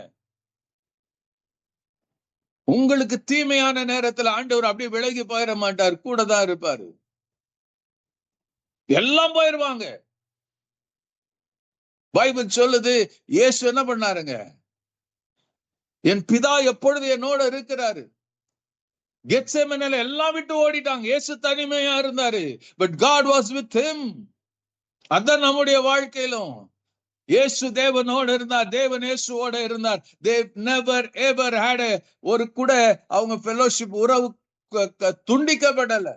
Speaker 1: உங்களுக்கு தீமையான நேரத்துல ஆண்டவர் அப்படியே விலகி போயிட மாட்டார், கூட தான் இருப்பாரு. எல்லாம் போயிருவாங்க. பைபிள் சொல்லுது, இயேசு என்ன பண்ணாருங்க? என் பிதா எப்பொழுது என்னோட இருக்கிறாரு. கெத்செமனேல எல்லாம் விட்டு ஓடிட்டாங்க, இயேசு தனிமையா இருந்தாரு. But God was with him. அதான் நம்முடைய வாழ்க்கையிலும் இயேசு தேவனோடு இருந்தார், தேவன் இயேசுவோட இருந்தார். They never ever had ஒரு கூட அவங்க ஃபெலோஷிப் உறவு துண்டிக்கப்படல.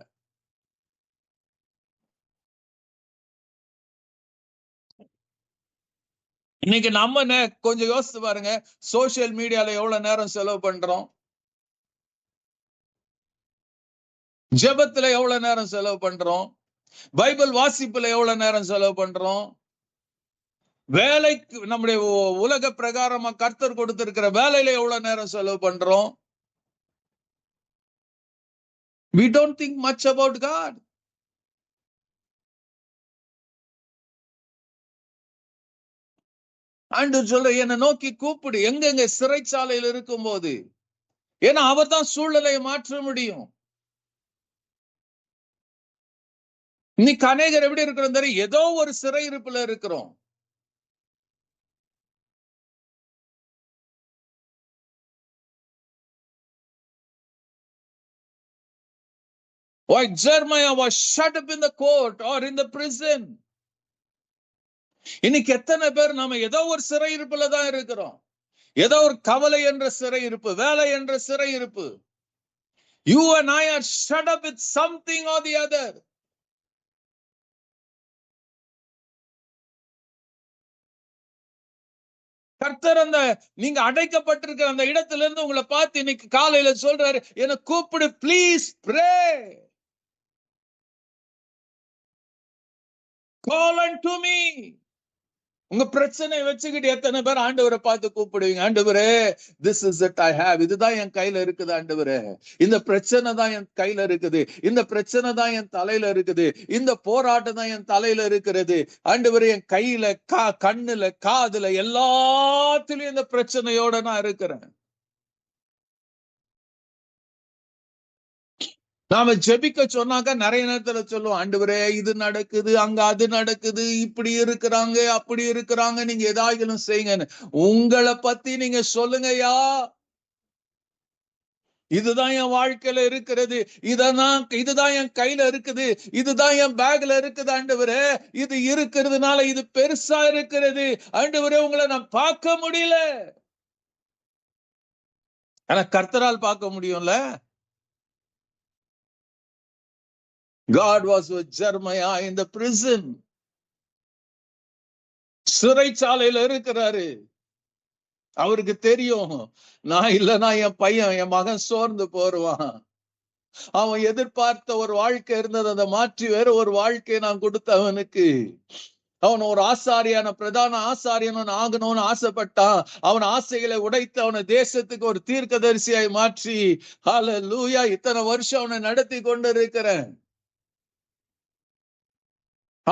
Speaker 1: இன்னைக்கு நம்ம கொஞ்சம் யோசிச்சு பாருங்க, சோசியல் மீடியால எவ்வளவு நேரம் செலவு பண்றோம், ஜெபத்துல எவ்வளவு நேரம் செலவு பண்றோம், பைபிள் வாசிப்புல எவ்வளவு நேரம் செலவு பண்றோம். வேலைக்கு நம்முடைய உலக பிரகாரமா கர்த்தர் கொடுத்திருக்கிற வேலையில எவ்வளவு நேரம் செலவு பண்றோம்? We don't think much about God. ஆண்டவர் சொல்ற, என்னை நோக்கி கூப்பிடு எங்கெங்க சிறைச்சாலையில் இருக்கும் போது. ஏன்னா அவர் தான் சூழ்நிலையை மாற்ற முடியும். இன்னைக்கு அநேகர் எப்படி இருக்கிறோம் தெரியும்? ஏதோ ஒரு சிறையிருப்புல இருக்கிறோம். Why Jeremiah was shut up in the court or in the prison. இன்னைக்கு எத்தனை பேர் நாம ஏதோ ஒரு சிறையிருப்புல தான் இருக்கிறோம். ஏதோ ஒரு கவலை என்ற சிறையிருப்பு, வேலை என்ற சிறையிருப்பு. You and I are shut up with something or the other. கர்த்தர் அந்த நீங்க அடைக்கப்பட்டிருக்கிற அந்த இடத்துல இருந்து உங்களை பார்த்து இன்னைக்கு காலையில சொல்றாரு, என்ன கூப்பிடு, please pray, call unto me. உங்க பிரச்சனை வச்சுக்கிட்டு எத்தனை பேர் ஆண்டவரை பார்த்து கூப்பிடுவீங்க? ஆண்டவரே, this is it I have. இதுதான் என் கையில இருக்குது ஆண்டவரே. இந்த பிரச்சனை தான் என் கையில இருக்குது. இந்த பிரச்சனை தான் என் தலையில இருக்குது. இந்த போராட்டம் தான் என் தலையில இருக்கிறது. ஆண்டவரே, என் கையில, கண்ணுல, காதுல, எல்லாத்திலும் இந்த பிரச்சனையோட நான் இருக்கிறேன். நாம ஜெபிக்க சொன்னாக்க நிறைய நேரத்துல சொல்லுவோம், ஆண்டவரே இது நடக்குது, அங்க அது நடக்குது, இப்படி இருக்கிறாங்க, அப்படி இருக்கிறாங்க, நீங்க ஏதாயிலும் செய்யுங்கன்னு. உங்களை பத்தி நீங்க சொல்லுங்கயா. இதுதான் என் வாழ்க்கையில இருக்கிறது, இதுதான் என் கையில இருக்குது, இதுதான் என் பேக்ல இருக்குது ஆண்டவரே. இது இருக்கிறதுனால இது பெருசா இருக்கிறது ஆண்டவரே, உங்களை நான் பார்க்க முடியல. ஆனா கர்த்தரால் பார்க்க முடியும்ல. God was with Jeremiah in the prison. சிறைச்சாலையில இருக்கிறாரு. அவருக்கு தெரியும், நான் இல்லைன்னா என் பையன், என் மகன் சோர்ந்து போருவான். அவன் எதிர்பார்த்த ஒரு வாழ்க்கை இருந்தது, அதை மாற்றி வேற ஒரு வாழ்க்கையை நான் கொடுத்த அவனுக்கு. அவன் ஒரு ஆசாரியான, பிரதான ஆசாரியன் ஆகணும்னு ஆசைப்பட்டான். அவன் ஆசைகளை உடைத்து அவனை தேசத்துக்கு ஒரு தீர்க்கதரிசியாய் மாற்றி, ஹல்லேலூயா, இத்தனை வருஷம் அவனை நடத்தி கொண்டு இருக்கிறேன்.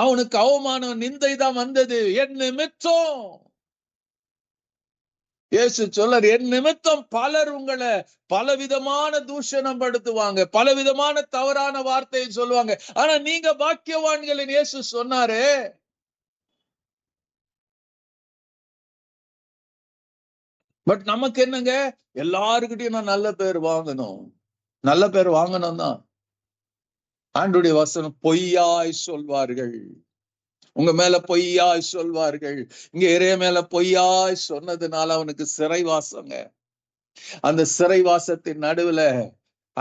Speaker 1: அவனுக்கு அவமானம், நிந்தை தான் வந்தது என் நிமித்தம். இயேசு சொல்றார், என் நிமித்தம் பலர் உங்களை பலவிதமான தூஷணம் படுத்துவாங்க, பலவிதமான தவறான வார்த்தையை சொல்லுவாங்க. ஆனா நீங்க பாக்கியவான்களின் இயேசு சொன்னாரு. பட் நமக்கு என்னங்க, எல்லாருக்கிட்டையும் நான் நல்ல பேர் வாங்கணும், நல்ல பேர் வாங்கணும் தான். ஆண்டவருடைய வசனம், பொய்யாய் சொல்வார்கள், உங்க மேல பொய்யாய் சொல்வார்கள். இங்க எரேமியா மேல பொய்யாய் சொன்னதுனால அவனுக்கு சிறைவாசங்க. அந்த சிறைவாசத்தின் நடுவுல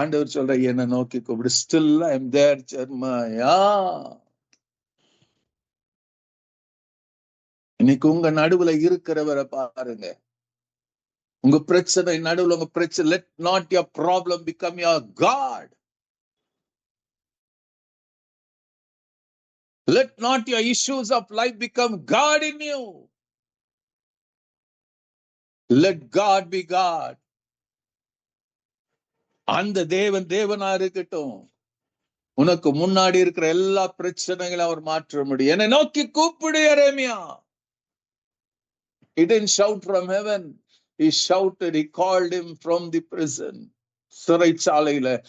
Speaker 1: ஆண்டவர் சொல்ற, என்ன நோக்கி கூப்பிடு. Still I am there, Jeremiah. இன்னைக்கு உங்க நடுவுல இருக்கிறவரை பாருங்க. உங்க பிரச்சனை நடுவுல, உங்க பிரச்சனை, let not your problem become your God. Let not your issues of life become God in you. Let God be God. அந்த தேவன் தேவனா இருக்கட்டும். உனக்கு முன்னாடி இருக்கிற எல்லா பிரச்சனைகளை அவர் மாற்ற முடியும். என்னை நோக்கி கூப்பிடு எரேமியா. He didn't shout from heaven. He shouted, he called him from the prison. சிறைச்சாலையில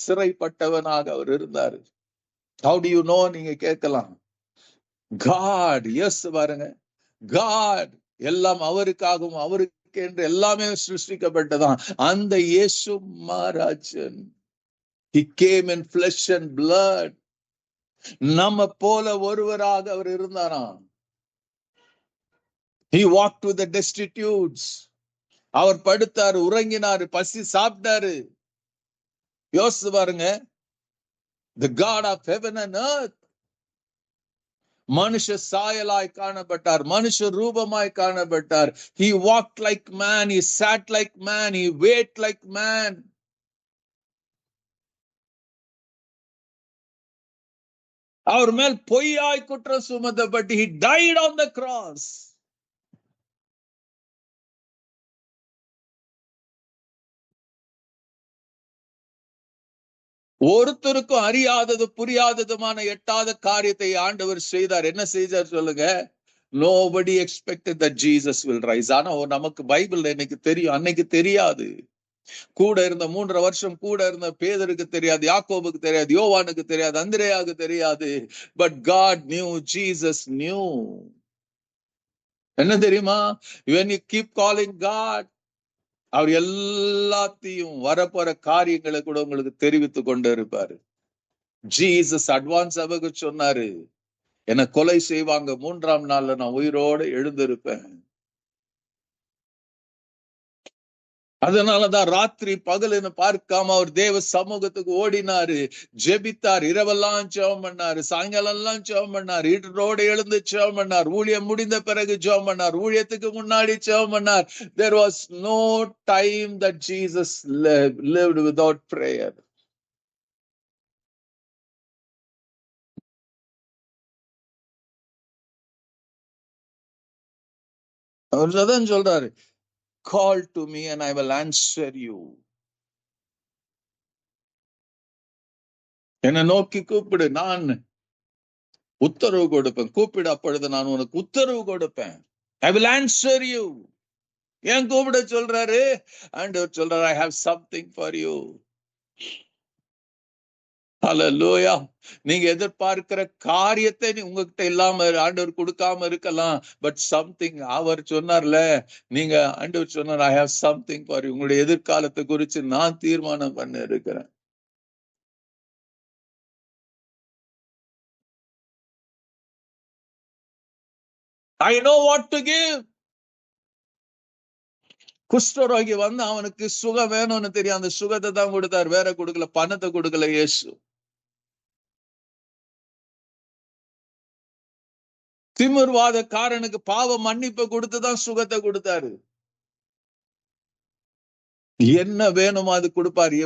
Speaker 1: சிறைப்பட்டவனாக அவர் இருந்தாரு. How do you know? நீங்க கேட்கலாம். God, yes பாருங்க, God எல்லாம் அவருக்காகவும் அவருக்கு என்று எல்லாமே சிருஷ்டிக்கப்பட்டதான். அந்த இயேசு மகாராஜன், he came in flesh and blood. நம்ம போல ஒருவராக அவர் இருந்தாராம். He walked with the destitutes. அவர் படுத்தாரு, உறங்கினாரு, பசி சாப்பிட்டாரு. யோசிச்சு பாருங்க. The God of heaven and earth. மனுஷ சாயலாய் காணப்பட்டார், மனுஷ ரூபமாய் காணப்பட்டார். He walked like man, he sat like man, he wait like man. அவர் மேல் பொய்யாய் குற்றம் சுமத்தப்பட்டு he died on the cross. ஒருத்தருக்கும் அறியாதது புரியாததுமான எட்டாத காரியத்தை ஆண்டவர் செய்தார். என்ன செய்தார் சொல்லுங்க? Nobody expected that Jesus will rise. ஆனா நமக்கு பைபிள்ல இன்னைக்கு தெரியும், அன்னைக்கு தெரியாது. கூட இருந்த 3.5 வருஷம் கூட இருந்த பேதருக்கு தெரியாது, யாக்கோபுக்கு தெரியாது, யோவானுக்கு தெரியாது, அந்திரேயாவுக்கு தெரியாது. But God knew, Jesus knew. என்ன தெரியுமா? When you keep calling God, அவர் எல்லாத்தையும் வரப்போற காரியங்களை கூட உங்களுக்கு தெரிவித்து கொண்டு இருப்பாரு. ஜீசஸ் அட்வான்ஸ் அவருக்கு சொன்னாரு, என்னை கொலை செய்வாங்க, 3ஆம் நாள்ல நான் உயிரோட எழுந்திருப்பேன். அதனாலதான் ராத்திரி பகலுன்னு பார்க்காம அவர் தேவ சமூகத்துக்கு ஓடினாரு, ஜெபித்தார், இரவெல்லாம் ஜெபம் பண்ணாரு, சாயங்காலம் எல்லாம் ஜெபம் பண்ணார், இருட்டோடு எழுந்து ஜெபம் பண்ணார், ஊழியம் முடிந்த பிறகு ஜெபம் பண்ணார், ஊழியத்துக்கு முன்னாடி ஜெபம் பண்ணார். There was no time that Jesus lived without prayer. அவர் அதான் சொல்றாரு, call to me and I will answer you. என்னை நோக்கி கூப்பிடு, நான் உத்தரவு கொடுப்பேன். கூப்பிடு, அப்பொழுது நான் உனக்கு உத்தரவு கொடுப்பேன். I will answer you. ஏன் கூப்பிட சொல்றாரு? ஆண்டவர் சொல்றாரு, I have something for you. ஹல்லேலூயா. நீங்க எதிர்பார்க்கிற காரியத்தை உங்ககிட்ட இல்லாம ஆண்டவர் கொடுக்காம இருக்கலாம். பட் சம்திங், அவர் சொன்னார்ல, நீங்க ஆண்டவர் சொன்னார், I have something for you. உங்களுடைய எதிர்காலத்தை குறித்து நான் தீர்மானம் பண்ண இருக்கிறேன். I know what to give. குஷ்டரோகி வந்து அவனுக்கு சுகம் வேணும்னு தெரியும், அந்த சுகத்தை தான் கொடுத்தார், வேற கொடுக்கல, பணத்தை கொடுக்கல இயேசு. திமிர்வாதக்காரனுக்கு பாவ மன்னிப்பை கொடுத்துதான் சுகத்தை கொடுத்தாரு. என்ன வேணுமோ அது கொடுப்பாரு.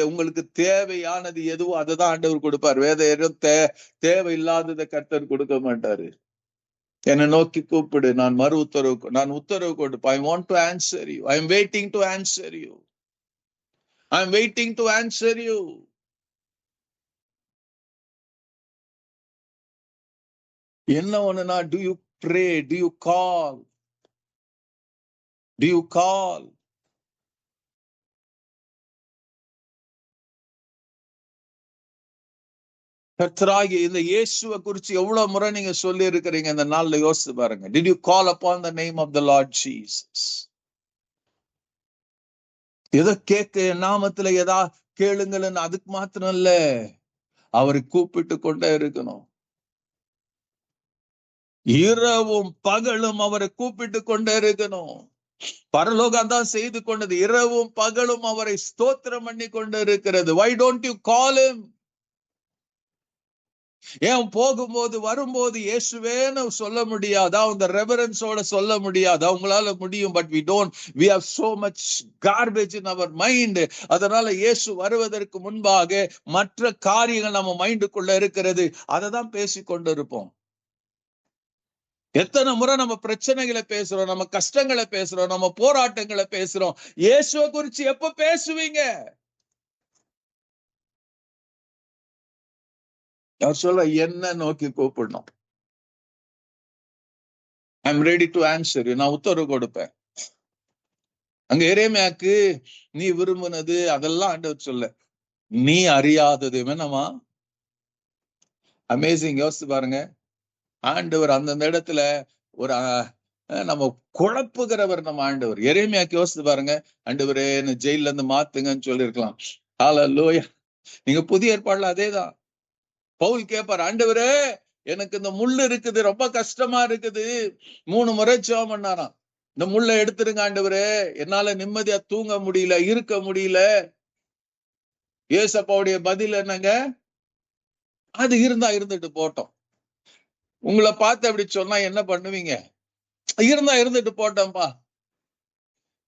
Speaker 1: உங்களுக்கு தேவையானது எதுவோ அதுதான் ஆண்டவர் கொடுப்பார். வேத எதுவும் தேவையில்லாததை கர்த்தர் கொடுக்க மாட்டாரு. என்னை நோக்கி கூப்பிடு, நான் உத்தரவு கொடுப்பேன். I want to answer you. I am waiting to answer you. I am waiting to answer you. என்ன ஒண்ணுனா, do you pray? Do you call? Do you call? கர்த்தராகிய இந்த இயேசுவை குறித்து எவ்வளவு முறை நீங்க சொல்லி இருக்கிறீங்க இந்த நாள்ல, யோசிச்சு பாருங்க. Did you call upon the name of the Lord Jesus? எதை கேட்க நாமத்துல எதா கேளுங்கன்னு அதுக்கு மாத்திரம் இல்ல, அவரை கூப்பிட்டு கொண்டே இருக்கணும். இரவும் பகலும் அவரை கூப்பிட்டு கொண்டே இருக்கணும். பரலோகம் தான் செய்து கொண்டது, இரவும் பகலும் அவரை ஸ்தோத்திரம் பண்ணி கொண்டு இருக்கிறது. Why don't you call him? ஏன் போகும்போது வரும்போது இயேசுவேன்னு சொல்ல முடியாதா? அந்த ரெவரன்ஸோட சொல்ல முடியாதா? உங்களால முடியும். But we have so much garbage in our mind. அதனால இயேசு வருவதற்கு முன்பாக மற்ற காரியங்கள் நம்ம மைண்டுக்குள்ள இருக்கிறது, அதை தான் பேசிக்கொண்டு இருப்போம். எத்தனை முறை நம்ம பிரச்சனைகளை பேசுறோம், நம்ம கஷ்டங்களை பேசுறோம், நம்ம போராட்டங்களை பேசுறோம். இயேசுவை குறித்து எப்ப பேசுவீங்க? அவர் சொல்ல, என்ன நோக்கி கூப்பிடணும். I am ready to answer you. நான் உத்தரவு கொடுப்பேன். அங்க எரேமியாக்கு நீ விரும்பினது அதெல்லாம் ஆண்டவர் சொல்ல, நீ அறியாதது என்னமா அமேசிங். யோசிச்சு பாருங்க, ஆண்டவர் அந்தந்த இடத்துல ஒரு நம்ம குழப்புகிறவர் நம்ம ஆண்டவர். எரேமியாக்கு யோசிச்சு பாருங்க, ஆண்டவரே என்ன ஜெயில இருந்து மாத்துங்கன்னு சொல்லிருக்கலாம். ஹல்லேலூயா. நீங்க புதிய ஏற்பாடுல அதேதான். பவுல் கேட்பார், ஆண்டவரே எனக்கு இந்த முள்ளு இருக்குது, ரொம்ப கஷ்டமா இருக்குது. 3 முறை ஜெபம் பண்ணாராம், இந்த முள்ளை எடுத்துருங்க ஆண்டவரே, என்னால நிம்மதியா தூங்க முடியல, இருக்க முடியல. ஏசப்பாவுடைய பதில் என்னங்க? அது இருந்தா இருந்துட்டு போட்டோம். உங்களை பார்த்து அப்படி சொன்னா என்ன பண்ணுவீங்க? இருந்தா இருந்துட்டு போட்டோம்பா.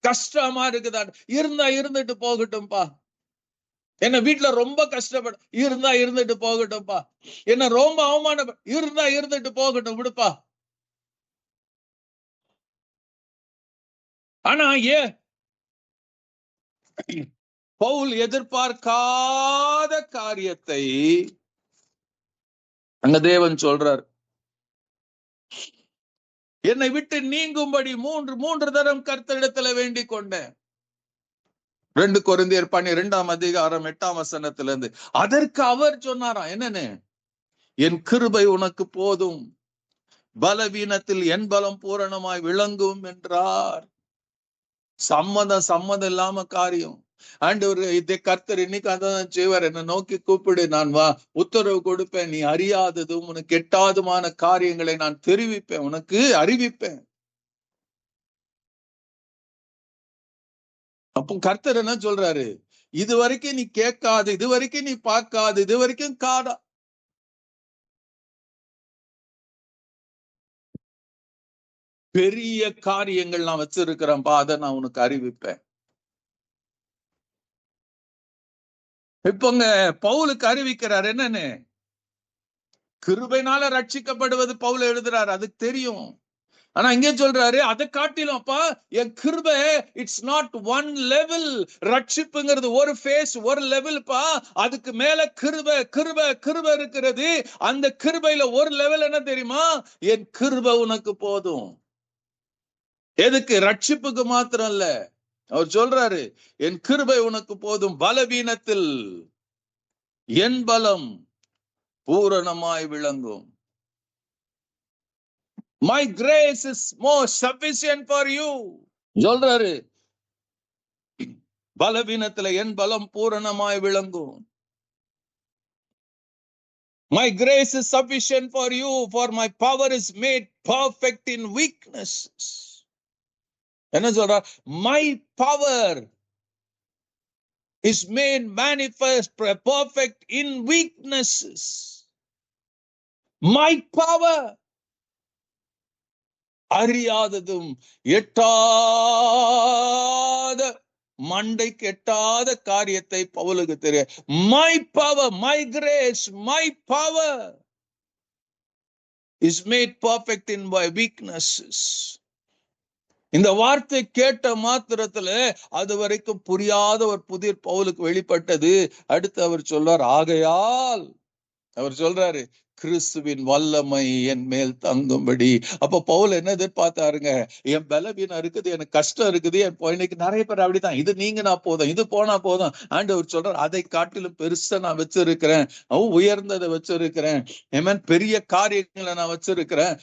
Speaker 1: கஷ்டமா இருக்குதா? இருந்தா இருந்துட்டு போகட்டும்பா. என்ன வீட்டுல ரொம்ப கஷ்டப்பட இருந்தா இருந்துட்டு போகட்டும்ப்பா, என்ன ரொம்ப அவமானப்ப இருந்தா இருந்துட்டு போகட்டும் விடுப்பா. ஆனா ஏன் பவுல் எதிர்பார்க்காத காரியத்தை அங்க தேவன் சொல்றார். என்னை விட்டு நீங்கும்படி மூன்று தரம் கர்த்தரிடத்துல வேண்டிக் கொண்டேன். 2 கொரிந்தியர் 12 அதிகாரம் 8 வசனத்திலிருந்து. அதற்கு அவர் சொன்னாராம், என்னன்னு, என் கிருபை உனக்கு போதும், பலவீனத்தில் என் பலம் பூரணமாய் விளங்கும் என்றார். சம்மதம் இல்லாம காரியம். ஆண்டவர் இதை கர்த்தர் இன்னைக்கு அதான் செய்வார். என்ன நோக்கி கூப்பிடு, நான் உத்தரவு கொடுப்பேன். நீ அறியாததும் உனக்கு எட்டாதுமான காரியங்களை நான் தெரிவிப்பேன், உனக்கு அறிவிப்பேன். அப்போ கர்த்தர் என்ன சொல்றாரு, இது வரைக்கும் நீ கேட்காது, இது வரைக்கும் நீ பார்க்காது, இது வரைக்கும் காடா பெரிய காரியங்கள் நான் வச்சிருக்கிறேன்பா, அதை நான் உனக்கு அறிவிப்பேன். இப்பங்க பவுலுக்கு அறிவிக்கிறார் என்னன்னு, கிருபையினால ரட்சிக்கப்படுவது பவுல் எழுதுறாரு, அதுக்கு தெரியும். ஆனா இங்கே சொல்றாரு, அதை காட்டிலும் அப்பா என் கிருபை இட்ஸ் நாட் ஒன் லெவல். ரட்சிப்புங்கிறது ஒரு ஃபேஸ், ஒரு லெவல்ப்பா. அதுக்கு மேல கிருபை கிருபை கிருபை இருக்கிறது. அந்த கிருபையில ஒரு லெவல் என்ன தெரியுமா, என் கிருபை உனக்கு போதும். எதுக்கு? ரட்சிப்புக்கு மாத்திரம் இல்ல. அவர் சொல்றாரு, என் கிருபை உனக்கு போதும், பலவீனத்தில் என் பலம் பூரணமாய் விளங்கும். My grace is more sufficient for you. சொல்றாரு, பலவீனத்துல என் பலம் பூரணமாய் விளங்கும். My grace is sufficient for you, for my power is made perfect in weaknesses. என்ன சொல்றார்? My power is made manifest perfect in weaknesses. My power. அறியாததும் எட்டாத, மண்டைக்கு எட்டாத காரியத்தை பவுலுக்கு தெரியும். My power, my grace, my power is made perfect in my weaknesses. இந்த வார்த்தை கேட்ட மாத்திரத்துல அது வரைக்கும் புரியாத ஒரு புதிர் பவுலுக்கு வெளிப்பட்டது. அடுத்து அவர் சொல்றார், ஆகையால் அவர் சொல்றாரு, கிறிஸ்துவின் வல்லமை என் மேல் தங்கும்படி. அப்ப பவுல் என்ன எதிர்பார்த்தாருங்க, என் பலவீனம் இருக்குது, எனக்கு கஷ்டம் இருக்குது, இன்னைக்கு நிறைய பேர் அப்படிதான், இது நீங்கினா போதும், இது போனா போதும். ஆண்டவர் சொல்றார், அதை காட்டிலும் பெருசா நான் வச்சிருக்கிறேன், உயர்ந்ததை வச்சிருக்கிறேன், பெரிய காரியங்களை நான் வச்சிருக்கிறேன்.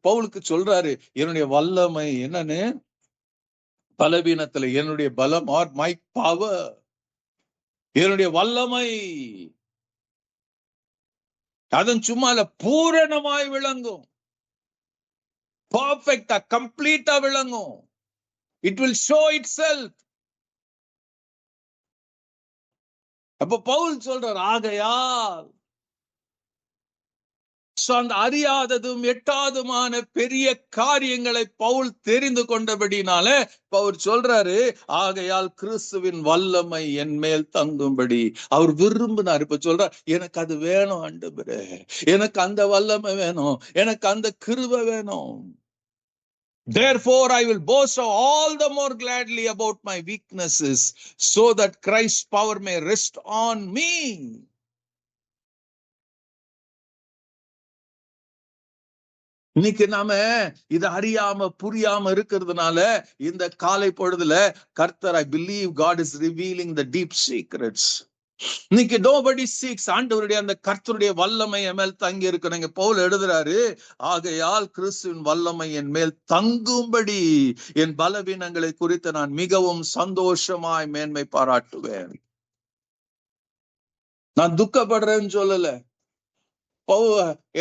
Speaker 1: பவுலுக்கு சொல்றாரு, என்னுடைய வல்லமை என்னன்னு, பலவீனத்துல என்னுடைய பலம், ஆர் மை பவர், என்னுடைய வல்லமை அதன் சும்மால பூரணமாய் விளங்கும், பர்ஃபெக்டா கம்ப்ளீட்டா விளங்கும். It will show it self. அப்ப பவுல் சொல்றார், ஆகையால் அந்த அறியாததும் எட்டாதுமான பெரிய காரியங்களை பவுல் தெரிந்து கொண்டபடினால பவுல் சொல்றாரு, ஆகையால் கிறிஸ்துவின் வல்லமை என் மேல் தங்கும்படி. அவர் விரும்பினார். இப்ப சொல்றார், எனக்கு அது வேணும் ஆண்டவரே, எனக்கு அந்த வல்லமை வேணும், எனக்கு அந்த கிருபை வேணும். Therefore I will boast all the more gladly about my weaknesses, so that Christ's power may rest on me. இன்னைக்கு நாம இதை அறியாம புரியாம இருக்கிறதுனால இந்த காலை பொழுதுல கர்த்தர், I believe God is revealing the deep secrets. இன்னைக்கு nobody seeks ஆண்டவருடைய அந்த கர்த்தருடைய வல்லமை என் மேல் தங்கி இருக்கு. நீங்க பவுல் எழுதுறாரு, ஆகையால் கிறிஸ்துவின் வல்லமை என் மேல் தங்கும்படி என் பலவீனங்களை குறித்து நான் மிகவும் சந்தோஷமாய் மேன்மை பாராட்டுவேன். நான் துக்கப்படுறேன்னு சொல்லல.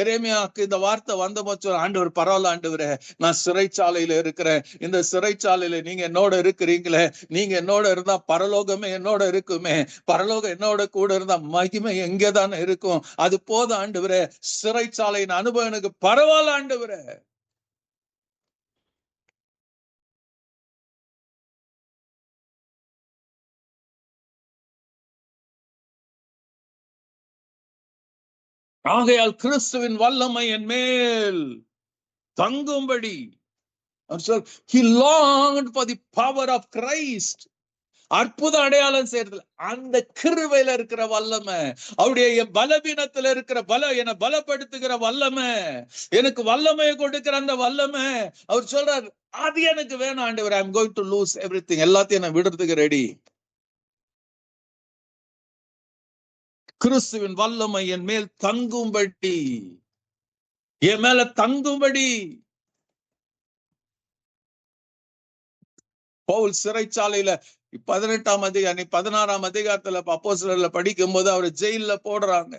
Speaker 1: எரேமியாவுக்கு இந்த வார்த்தை வந்த போது, ஆண்டவர் பரவாயில்ல ஆண்டவரே, நான் சிறைச்சாலையில இருக்கிறேன், இந்த சிறைச்சாலையில நீங்க என்னோட இருக்கிறீங்களே, நீங்க என்னோட இருந்தா பரலோகமே என்னோட இருக்குமே, பரலோகம் என்னோட கூட இருந்தா மகிமை எங்கேதானே இருக்கும், அது போதும் ஆண்டவரே, சிறைச்சாலையின் அனுபவம் எனக்கு பரவாயில்ல ஆண்டவரே. ஆகையால் கிறிஸ்துவின் வல்லமை என் மேல் தங்கும்படி he longed for the power of Christ. அற்புத அடையாளம் செய்யறதுல அந்த கிருபையில இருக்கிற வல்லமை, அவருடைய பலவீனத்துல இருக்கிற என்னை பலப்படுத்துகிற வல்லமை, எனக்கு வல்லமையை கொடுக்கிற அந்த வல்லமை, அவர் சொல்றார் அது எனக்கு வேணும் ஆண்டவர். I am going to lose everything, எல்லாத்தையும் நான் விடுறதுக்கு ரெடி. கிறிஸ்துவின் வல்லமை என் மேல் தங்கும்படி, என் மேல தங்கும்படி. பவுல் சிறைச்சாலையில 16ஆம் அதிகாரத்துல அப்போஸ்தலர்ல படிக்கும் போது அவர் ஜெயில போடுறாங்க.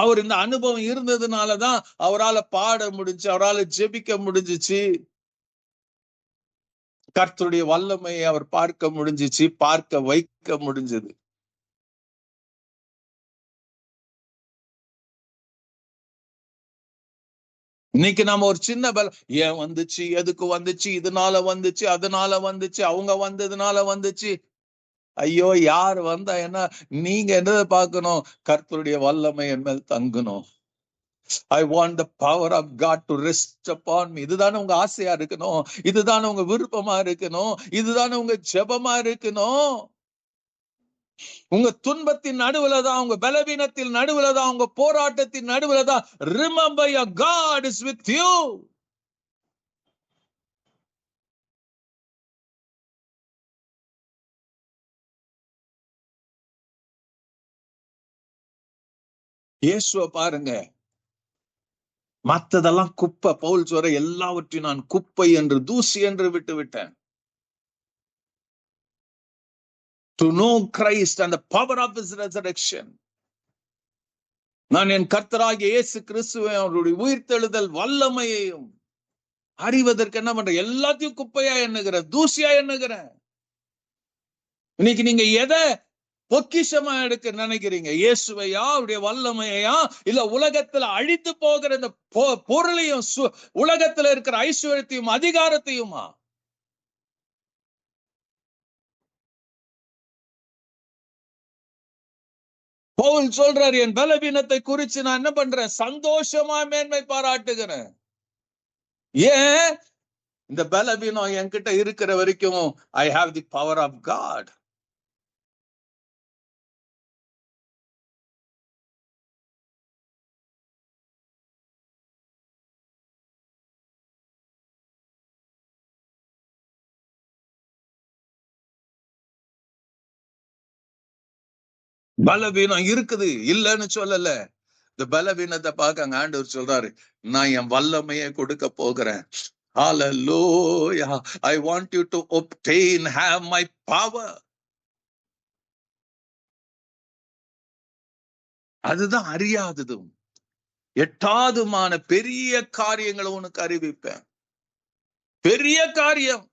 Speaker 1: அவர் இந்த அனுபவம் இருந்ததுனாலதான் அவரால் பாட முடிஞ்சு, அவரால் ஜெபிக்க முடிஞ்சிச்சு, கர்த்தருடைய வல்லமையை அவர் பார்க்க முடிஞ்சிச்சு, பார்க்க வைக்க முடிஞ்சது. இன்னைக்கு நாம ஒரு சின்ன பலம், ஏன் வந்துச்சு, எதுக்கு வந்துச்சு, இதனால வந்துச்சு, அதனால வந்துச்சு, அவங்க வந்ததுனால வந்துச்சு. ஐயோ, யார் வந்தா என்ன, நீங்க என்னதை பார்க்கணும், கர்த்தருடைய வல்லமை என் மேல் தங்கணும். I want the power of God to rest upon me. இதுதானே உங்க ஆசையா இருக்கணும், இதுதானே உங்க விருப்பமா இருக்கணும், இதுதானே உங்க ஜெபமா இருக்கணும். உங்க துன்பத்தின் நடுவுல தான், உங்க பலவீனத்தின் நடுவுல தான், உங்க போராட்டத்தின் நடுவுல தான், remember your God is with you. இயேசுவை பாருங்க, மத்ததெல்லாம் குப்பை. பவுல் சொல்ற எல்லாவற்றையும் நான் குப்பை என்று, தூசி என்று விட்டு விட்டேன். To know Christ and the power of his resurrection. நான் என் கர்த்தராகிய இயேசு கிறிஸ்துவை, அவருடைய உயிர்த்தெழுதல் வல்லமையையும் அறிவதற்கு என்ன பண்ற, எல்லாத்தையும் குப்பையா எண்ணுகிற, தூசியா எண்ணுகிற. இன்னைக்கு நீங்க எதை பொக்கிஷமா எடுக்க நினைக்கிறீங்க? இயேசுவையா, அவருடைய வல்லமையா, இல்ல உலகத்துல அழித்து போகிற இந்த பொருளையும், உலகத்துல இருக்கிற ஐஸ்வர்யத்தையும் அதிகாரத்தையுமா? பவுல் சொல்றாரு, என் பலவீனத்தை குறித்து நான் என்ன பண்றேன், சந்தோஷமா மேன்மை பாராட்டுகிறேன். ஏன்? இந்த பலவீனம் என்கிட்ட இருக்கிற வரைக்கும் I have the power of God. பலவீனம் இருக்குது, இல்லைன்னு சொல்லல. இந்த பலவீனத்தை பார்க்க அங்க ஆண்டவர் சொல்றாரு, நான் என் வல்லமையை கொடுக்க போகிறேன். Hallelujah. I want you to obtain, have my power. அதுதான் அறியாததும் எட்டாதுமான பெரிய காரியங்களை உனக்கு அறிவிப்பேன். பெரிய காரியம்.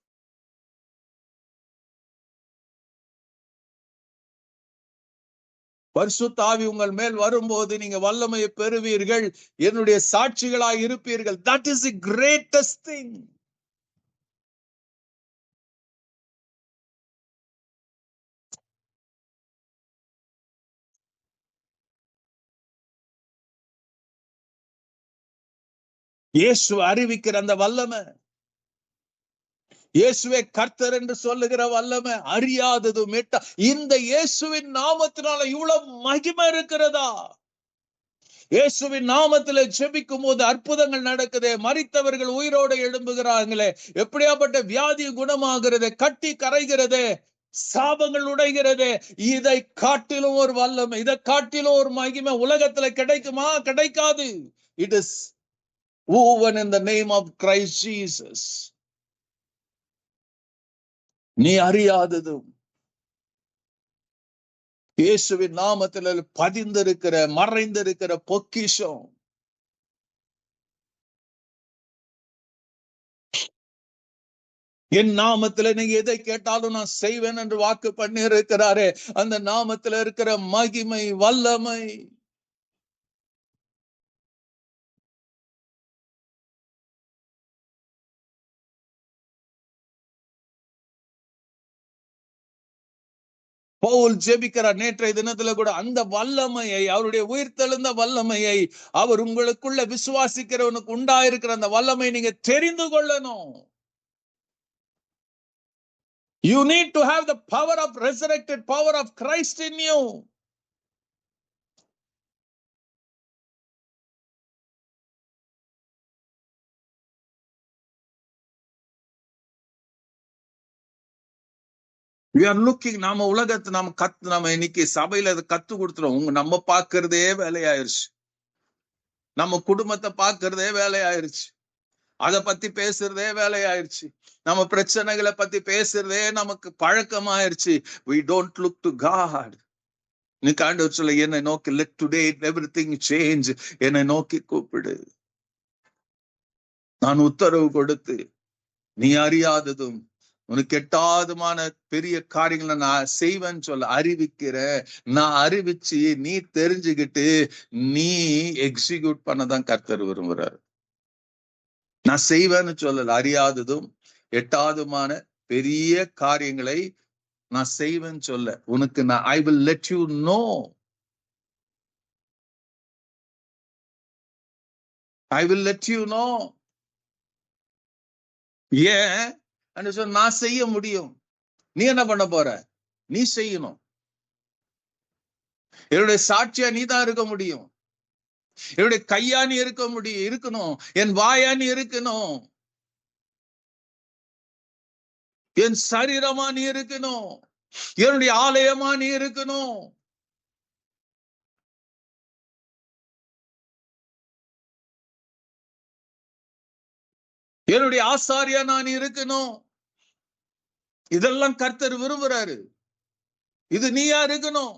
Speaker 1: பரிசுத்த ஆவி உங்கள் மேல் வரும்போது நீங்க வல்லமையை பெறுவீர்கள், என்னுடைய சாட்சிகளாய் இருப்பீர்கள். That is the greatest thing. இயேசு அறிவிக்கிற அந்த வல்லமை, இயேசுவே கர்த்தர் என்று சொல்லுகிற வல்லமை, அறியாததும் இந்த இயேசுவின் நாமத்தினால இவ்வளவு மகிமை இருக்கிறதா? இயேசுவின் நாமத்திலே ஜெபிக்கும் போது அற்புதங்கள் நடக்குதே, மரித்தவர்கள் உயிரோடு எழும்புகிறாங்களே, எப்படியாப்பட்ட வியாதி குணமாகிறது, கட்டி கரைகிறது, சாபங்கள் உடைகிறது. இதை காட்டிலும் ஒரு வல்லமை, இதை காட்டிலும் ஒரு மகிமை உலகத்துல கிடைக்குமா? கிடைக்காது. It is woven in the name of Christ Jesus. நீ அறியாததும் இயேசுவின் நாமத்தில் பதிந்திருக்கிற, மறைந்திருக்கிற பொக்கிஷம். என் நாமத்துல நீங்க எதை கேட்டாலும் நான் செய்வேன் என்று வாக்கு பண்ணி இருக்கிறாரே, அந்த நாமத்துல இருக்கிற மகிமை, வல்லமை. பவுல் ஜெபிக்கிறார். நேற்றைய தினத்துல கூட அந்த வல்லமையை, அவருடைய உயிர்த்தெழுந்த வல்லமையை, அவர் உங்களுக்குள்ள விசுவாசிக்கிறவனுக்கு உண்டாயிருக்கிற அந்த வல்லமை நீங்க தெரிந்து கொள்ளணும். You need to have the power of resurrected power of Christ in you. We are looking, நாம உலகத்தை நாம இன்னைக்கு சபையில அதை கத்து கொடுத்துறோம். நம்ம பாக்குறதே வேலையாயிருச்சு. நம்ம குடும்பத்தை பாக்குறதே வேலையாயிருச்சு. அதை பத்தி பேசுறதே வேலையாயிருச்சு. நம்ம பிரச்சனைகளை பத்தி பேசுறதே நமக்கு பழக்கமாயிருச்சு. We don't look to God. நீ ஆண்டவர் சொல்ல, என்னை நோக்கி, let today everything change, என்னை நோக்கி கூப்பிடு. நான் உத்தரவு கொடுத்து நீ அறியாததும் உனக்கு எட்டாதமான பெரிய காரியங்களை நான் செய்வேன்னு சொல்ல அறிவிக்கிற. நான் அறிவிச்சு நீ தெரிஞ்சுக்கிட்டு நீ எக்ஸிக்யூட் பண்ணதான் கர்த்தர் விரும்புறாரு. நான் செய்வேன்னு சொல்லல, அறியாததும் எட்டாதுமான பெரிய காரியங்களை நான் செய்வேன்னு சொல்ல உனக்கு நான் I will let you know. I will let you know. ஏன் நான் செய்ய முடியும். நீ என்ன பண்ண போற? நீ செய்யணும். என்னுடைய சாட்சியா நீ தான் இருக்க முடியும். என்னுடைய கையா நீ இருக்கணும். என் வாயா நீ இருக்கணும். என் சரீரமா நீ இருக்கணும். என்னுடைய ஆலயமா நீ இருக்கணும். என்னுடைய ஆசாரியா நான் இருக்கணும். இதெல்லாம் கர்த்தர் விரும்புறாரு. இது நீயா இருக்கணும்.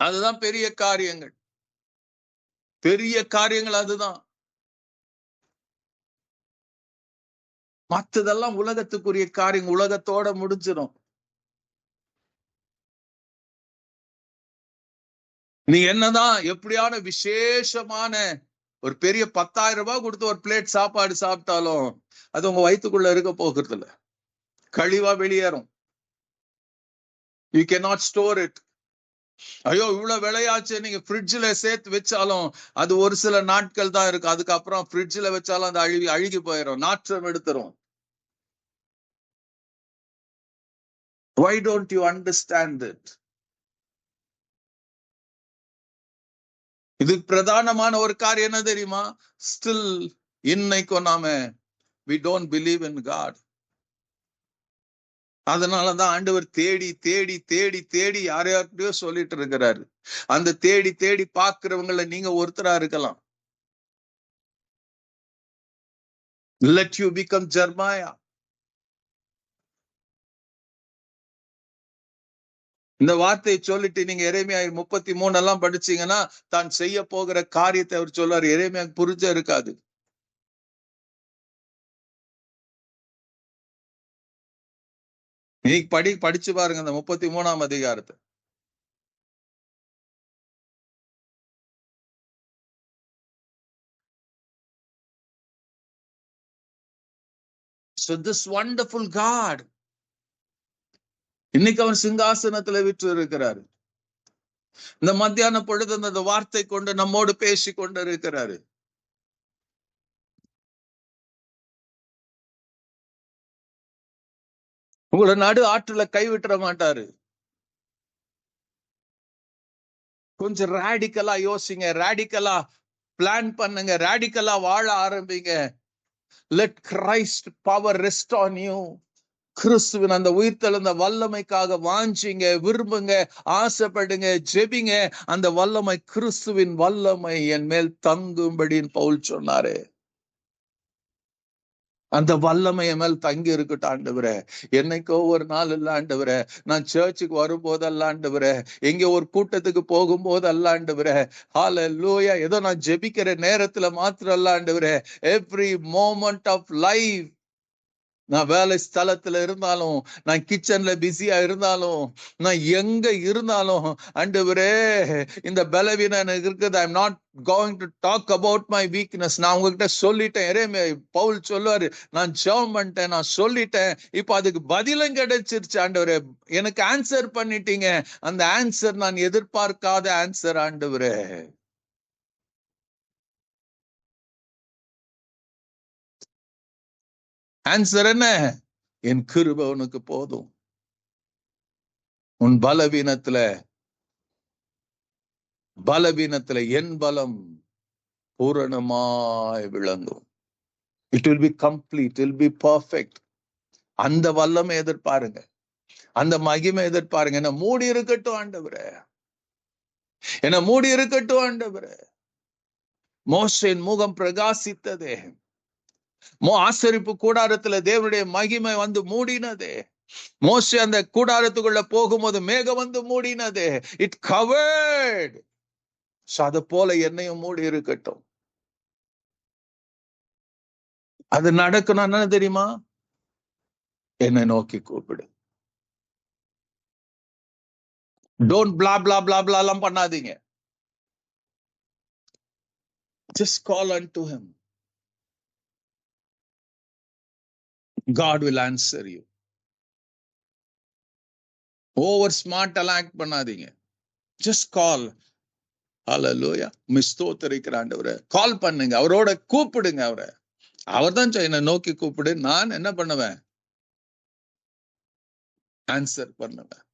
Speaker 1: அதுதான் பெரிய காரியங்கள். பெரிய காரியங்கள் அதுதான். மற்றதெல்லாம் உலகத்துக்குரிய காரியங்கள், உலகத்தோட முடிஞ்சிடும். நீ என்னதான் எப்படியான விசேஷமான ஒரு பெரிய 10,000 ரூபாய் கொடுத்து ஒரு பிளேட் சாப்பாடு சாப்பிட்டாலும் அது உங்க வயிற்றுக்குள்ள இருக்க போகிறது இல்ல. கழிவா வெளியேறும். You cannot store it. ஐயோ இவ்வளவு விளையாச்சு, நீங்க ஃப்ரிட்ஜ்ல சேர்த்து வச்சாலும் அது ஒரு சில நாட்கள் தான் இருக்கு. அதுக்கப்புறம் ஃப்ரிட்ஜ்ல வச்சாலும் அது அழுகி போயிடும், நாற்றம் எடுத்துரும். Why don't you understand it? இது பிரதானமான ஒரு காரியம் என்ன தெரியுமா? ஸ்டில் இன்னைக்கும் நாம we don't believe in God. அதனாலதான் ஆண்டவர் தேடி தேடி தேடி தேடி யாரையோ சொல்லிட்டு இருக்கிறாரு. அந்த தேடி தேடி பாக்குறவங்கள நீங்க ஒருத்தரா இருக்கலாம். Let you become Jeremiah. இந்த வார்த்தையை சொல்லிட்டு நீங்க எரேமியா 33 எல்லாம் படிச்சீங்கன்னா தான் செய்ய போகிற காரியத்தை அவர் சொல்றாரு. எரேமியாக்கு புரிஞ்ச இருக்காது. நீங்க படிச்சு பாருங்க அந்த 33ஆம் அதிகாரத்தை. So this wonderful God, இன்னைக்கு அவன் சிங்காசனத்துல விற்று இருக்கிறாரு. இந்த மத்தியான பொழுது அந்த வார்த்தை கொண்டு நம்மோடு பேசி கொண்டு இருக்கிறாரு. உங்களை நடு ஆற்றுல கைவிட்டுற மாட்டாரு. கொஞ்சம் ராடிக்கலா யோசிங்க, ராடிக்கலா பிளான் பண்ணுங்க, ராடிக்கலா வாழ ஆரம்பிங்க. Let Christ power rest on you. கிறிஸ்துவின் அந்த உயிர்த்தெழுந்த வல்லமைக்காக வாஞ்சிங்க, விரும்புங்க, ஆசைப்படுங்க, ஜெபிங்க. அந்த வல்லமை, கிறிஸ்துவின் வல்லமை என் மேல் தங்கும்படின்னு பவுல் சொன்னாரு. அந்த வல்லமை என் மேல் தங்கி இருக்கட்டும் ஆண்டவரே. என்னைக்கோ ஒரு நாள் இல்ல ஆண்டவரே, நான் சர்ச்சுக்கு வரும்போது அல்ல ஆண்டவரே, எங்க ஒரு கூட்டத்துக்கு போகும்போது அல்ல ஆண்டவரே, ஹல்லேலூயா, ஏதோ நான் ஜெபிக்கிற நேரத்துல மாத்திரம் அல்ல ஆண்டவரே, எவ்ரி மோமெண்ட் ஆஃப் லைஃப் நான் வேலை ஸ்தலத்துல இருந்தாலும், நான் கிச்சன்ல பிஸியா இருந்தாலும், நான் எங்க இருந்தாலும், ஆண்டவரே இந்த பலவீனம் எனக்கு இருக்குது. I am not going to talk about my weakness. நான் உங்ககிட்ட சொல்லிட்டேன். பவுல் சொல்லுவாரு, நான் ஜெபம் பண்ணிட்டேன், நான் சொல்லிட்டேன். இப்ப அதுக்கு பதிலும் கிடைச்சிருச்சு. ஆண்டவரே எனக்கு ஆன்சர் பண்ணிட்டீங்க. அந்த ஆன்சர் நான் எதிர்பார்க்காத ஆன்சர் ஆண்டவரே. ஆன்சர் என்ன? என் கிருபை உனக்கு போதும். உன் பலவீனத்துல என் பலம் பூரணமாய் விளங்கும். It will be complete, it will be perfect. அந்த வல்லமை எதிர்பாருங்க, அந்த மகிமை எதிர்பாருங்க. என்ன மூடி இருக்கட்டும் ஆண்டவரே, என்ன மூடி இருக்கட்டும் ஆண்டவரே. மோசேயின் முகம் பிரகாசித்ததே, ஆசரிப்பு கூடாரத்துல தேவனுடைய மகிமை வந்து மூடினதே. மோசே அந்த கூடாரத்துக்குள்ள போகும்போது மேகம் வந்து மூடினதே. It covert. அது போல என்னையும் மூடி இருக்கட்டும். அது நடக்கணும் என்ன தெரியுமா? என்னை நோக்கி கூப்பிடு. Don't blah blah blah blah எல்லாம் பண்ணாதீங்க. Just call unto him. God will answer you. Over smart எல்லாம் ஆக்ட் பண்ணாதீங்க. Just call. ஹல்லேலூயா. ஸ்தோத்திரிக்கிற ஆண்டவரே, கால் பண்ணுங்க, அவரோட கூப்பிடுங்க. அவர் தான் என்னை நோக்கி கூப்பிடு, நான் என்ன பண்ணுவேன்? ஆன்சர் பண்ணுவேன்.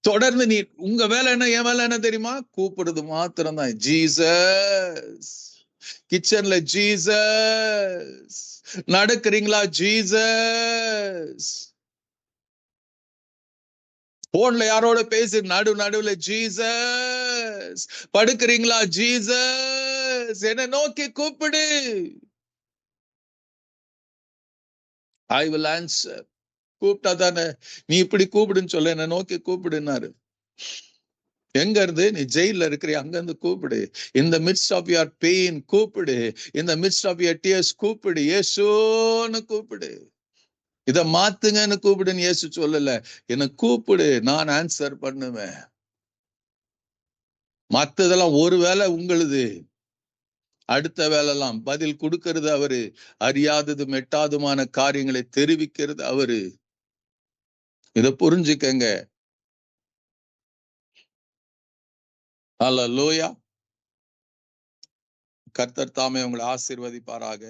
Speaker 1: தொடர்ந்து நீ உங்க வேலை என்ன, என் வேலை என்ன தெரியுமா? கூப்பிடுறது மாத்திரம் தான். ஜீசஸ். கிச்சன்ல ஜீசஸ். நடக்கிறீங்களா? ஜீசஸ். போன்ல யாரோட பேசி நடுவுல ஜீசஸ். படுக்கிறீங்களா? ஜீசஸ். என்ன நோக்கி கூப்பிடு. I will answer. கூப்பிட்டா தானே. நீ இப்படி கூப்பிடுன்னு சொல்ல, என்ன நோக்கி கூப்பிடுனாரு. எங்க இருந்து? நீ ஜெயில இருக்கிறிய, அங்க இருந்து கூப்பிடு. இந்த மிட்ஸ்ட் ஆஃப் யுவர் பெயின் கூப்பிடு. இந்த மிட்ஸ்ட் ஆஃப் யுவர் டியர்ஸ் கூப்பிடு. இயேசுன்னு கூப்பிடு. இத மாத்துங்கன்னு கூப்பிடுன்னு இயேசு சொல்லல. என்ன கூப்பிடு, நான் ஆன்சர் பண்ணுவேன். மத்ததெல்லாம் ஒரு வேலை உங்களுது, அடுத்த வேலைலாம் பதில் கொடுக்கிறது அவரு. அறியாததும் எட்டாதுமான காரியங்களை தெரிவிக்கிறது அவரு. இத புரிஞ்சுக்கங்க. ஹல்லேலூயா. கர்த்தர் தாமே உங்களை ஆசீர்வதிப்பாராக.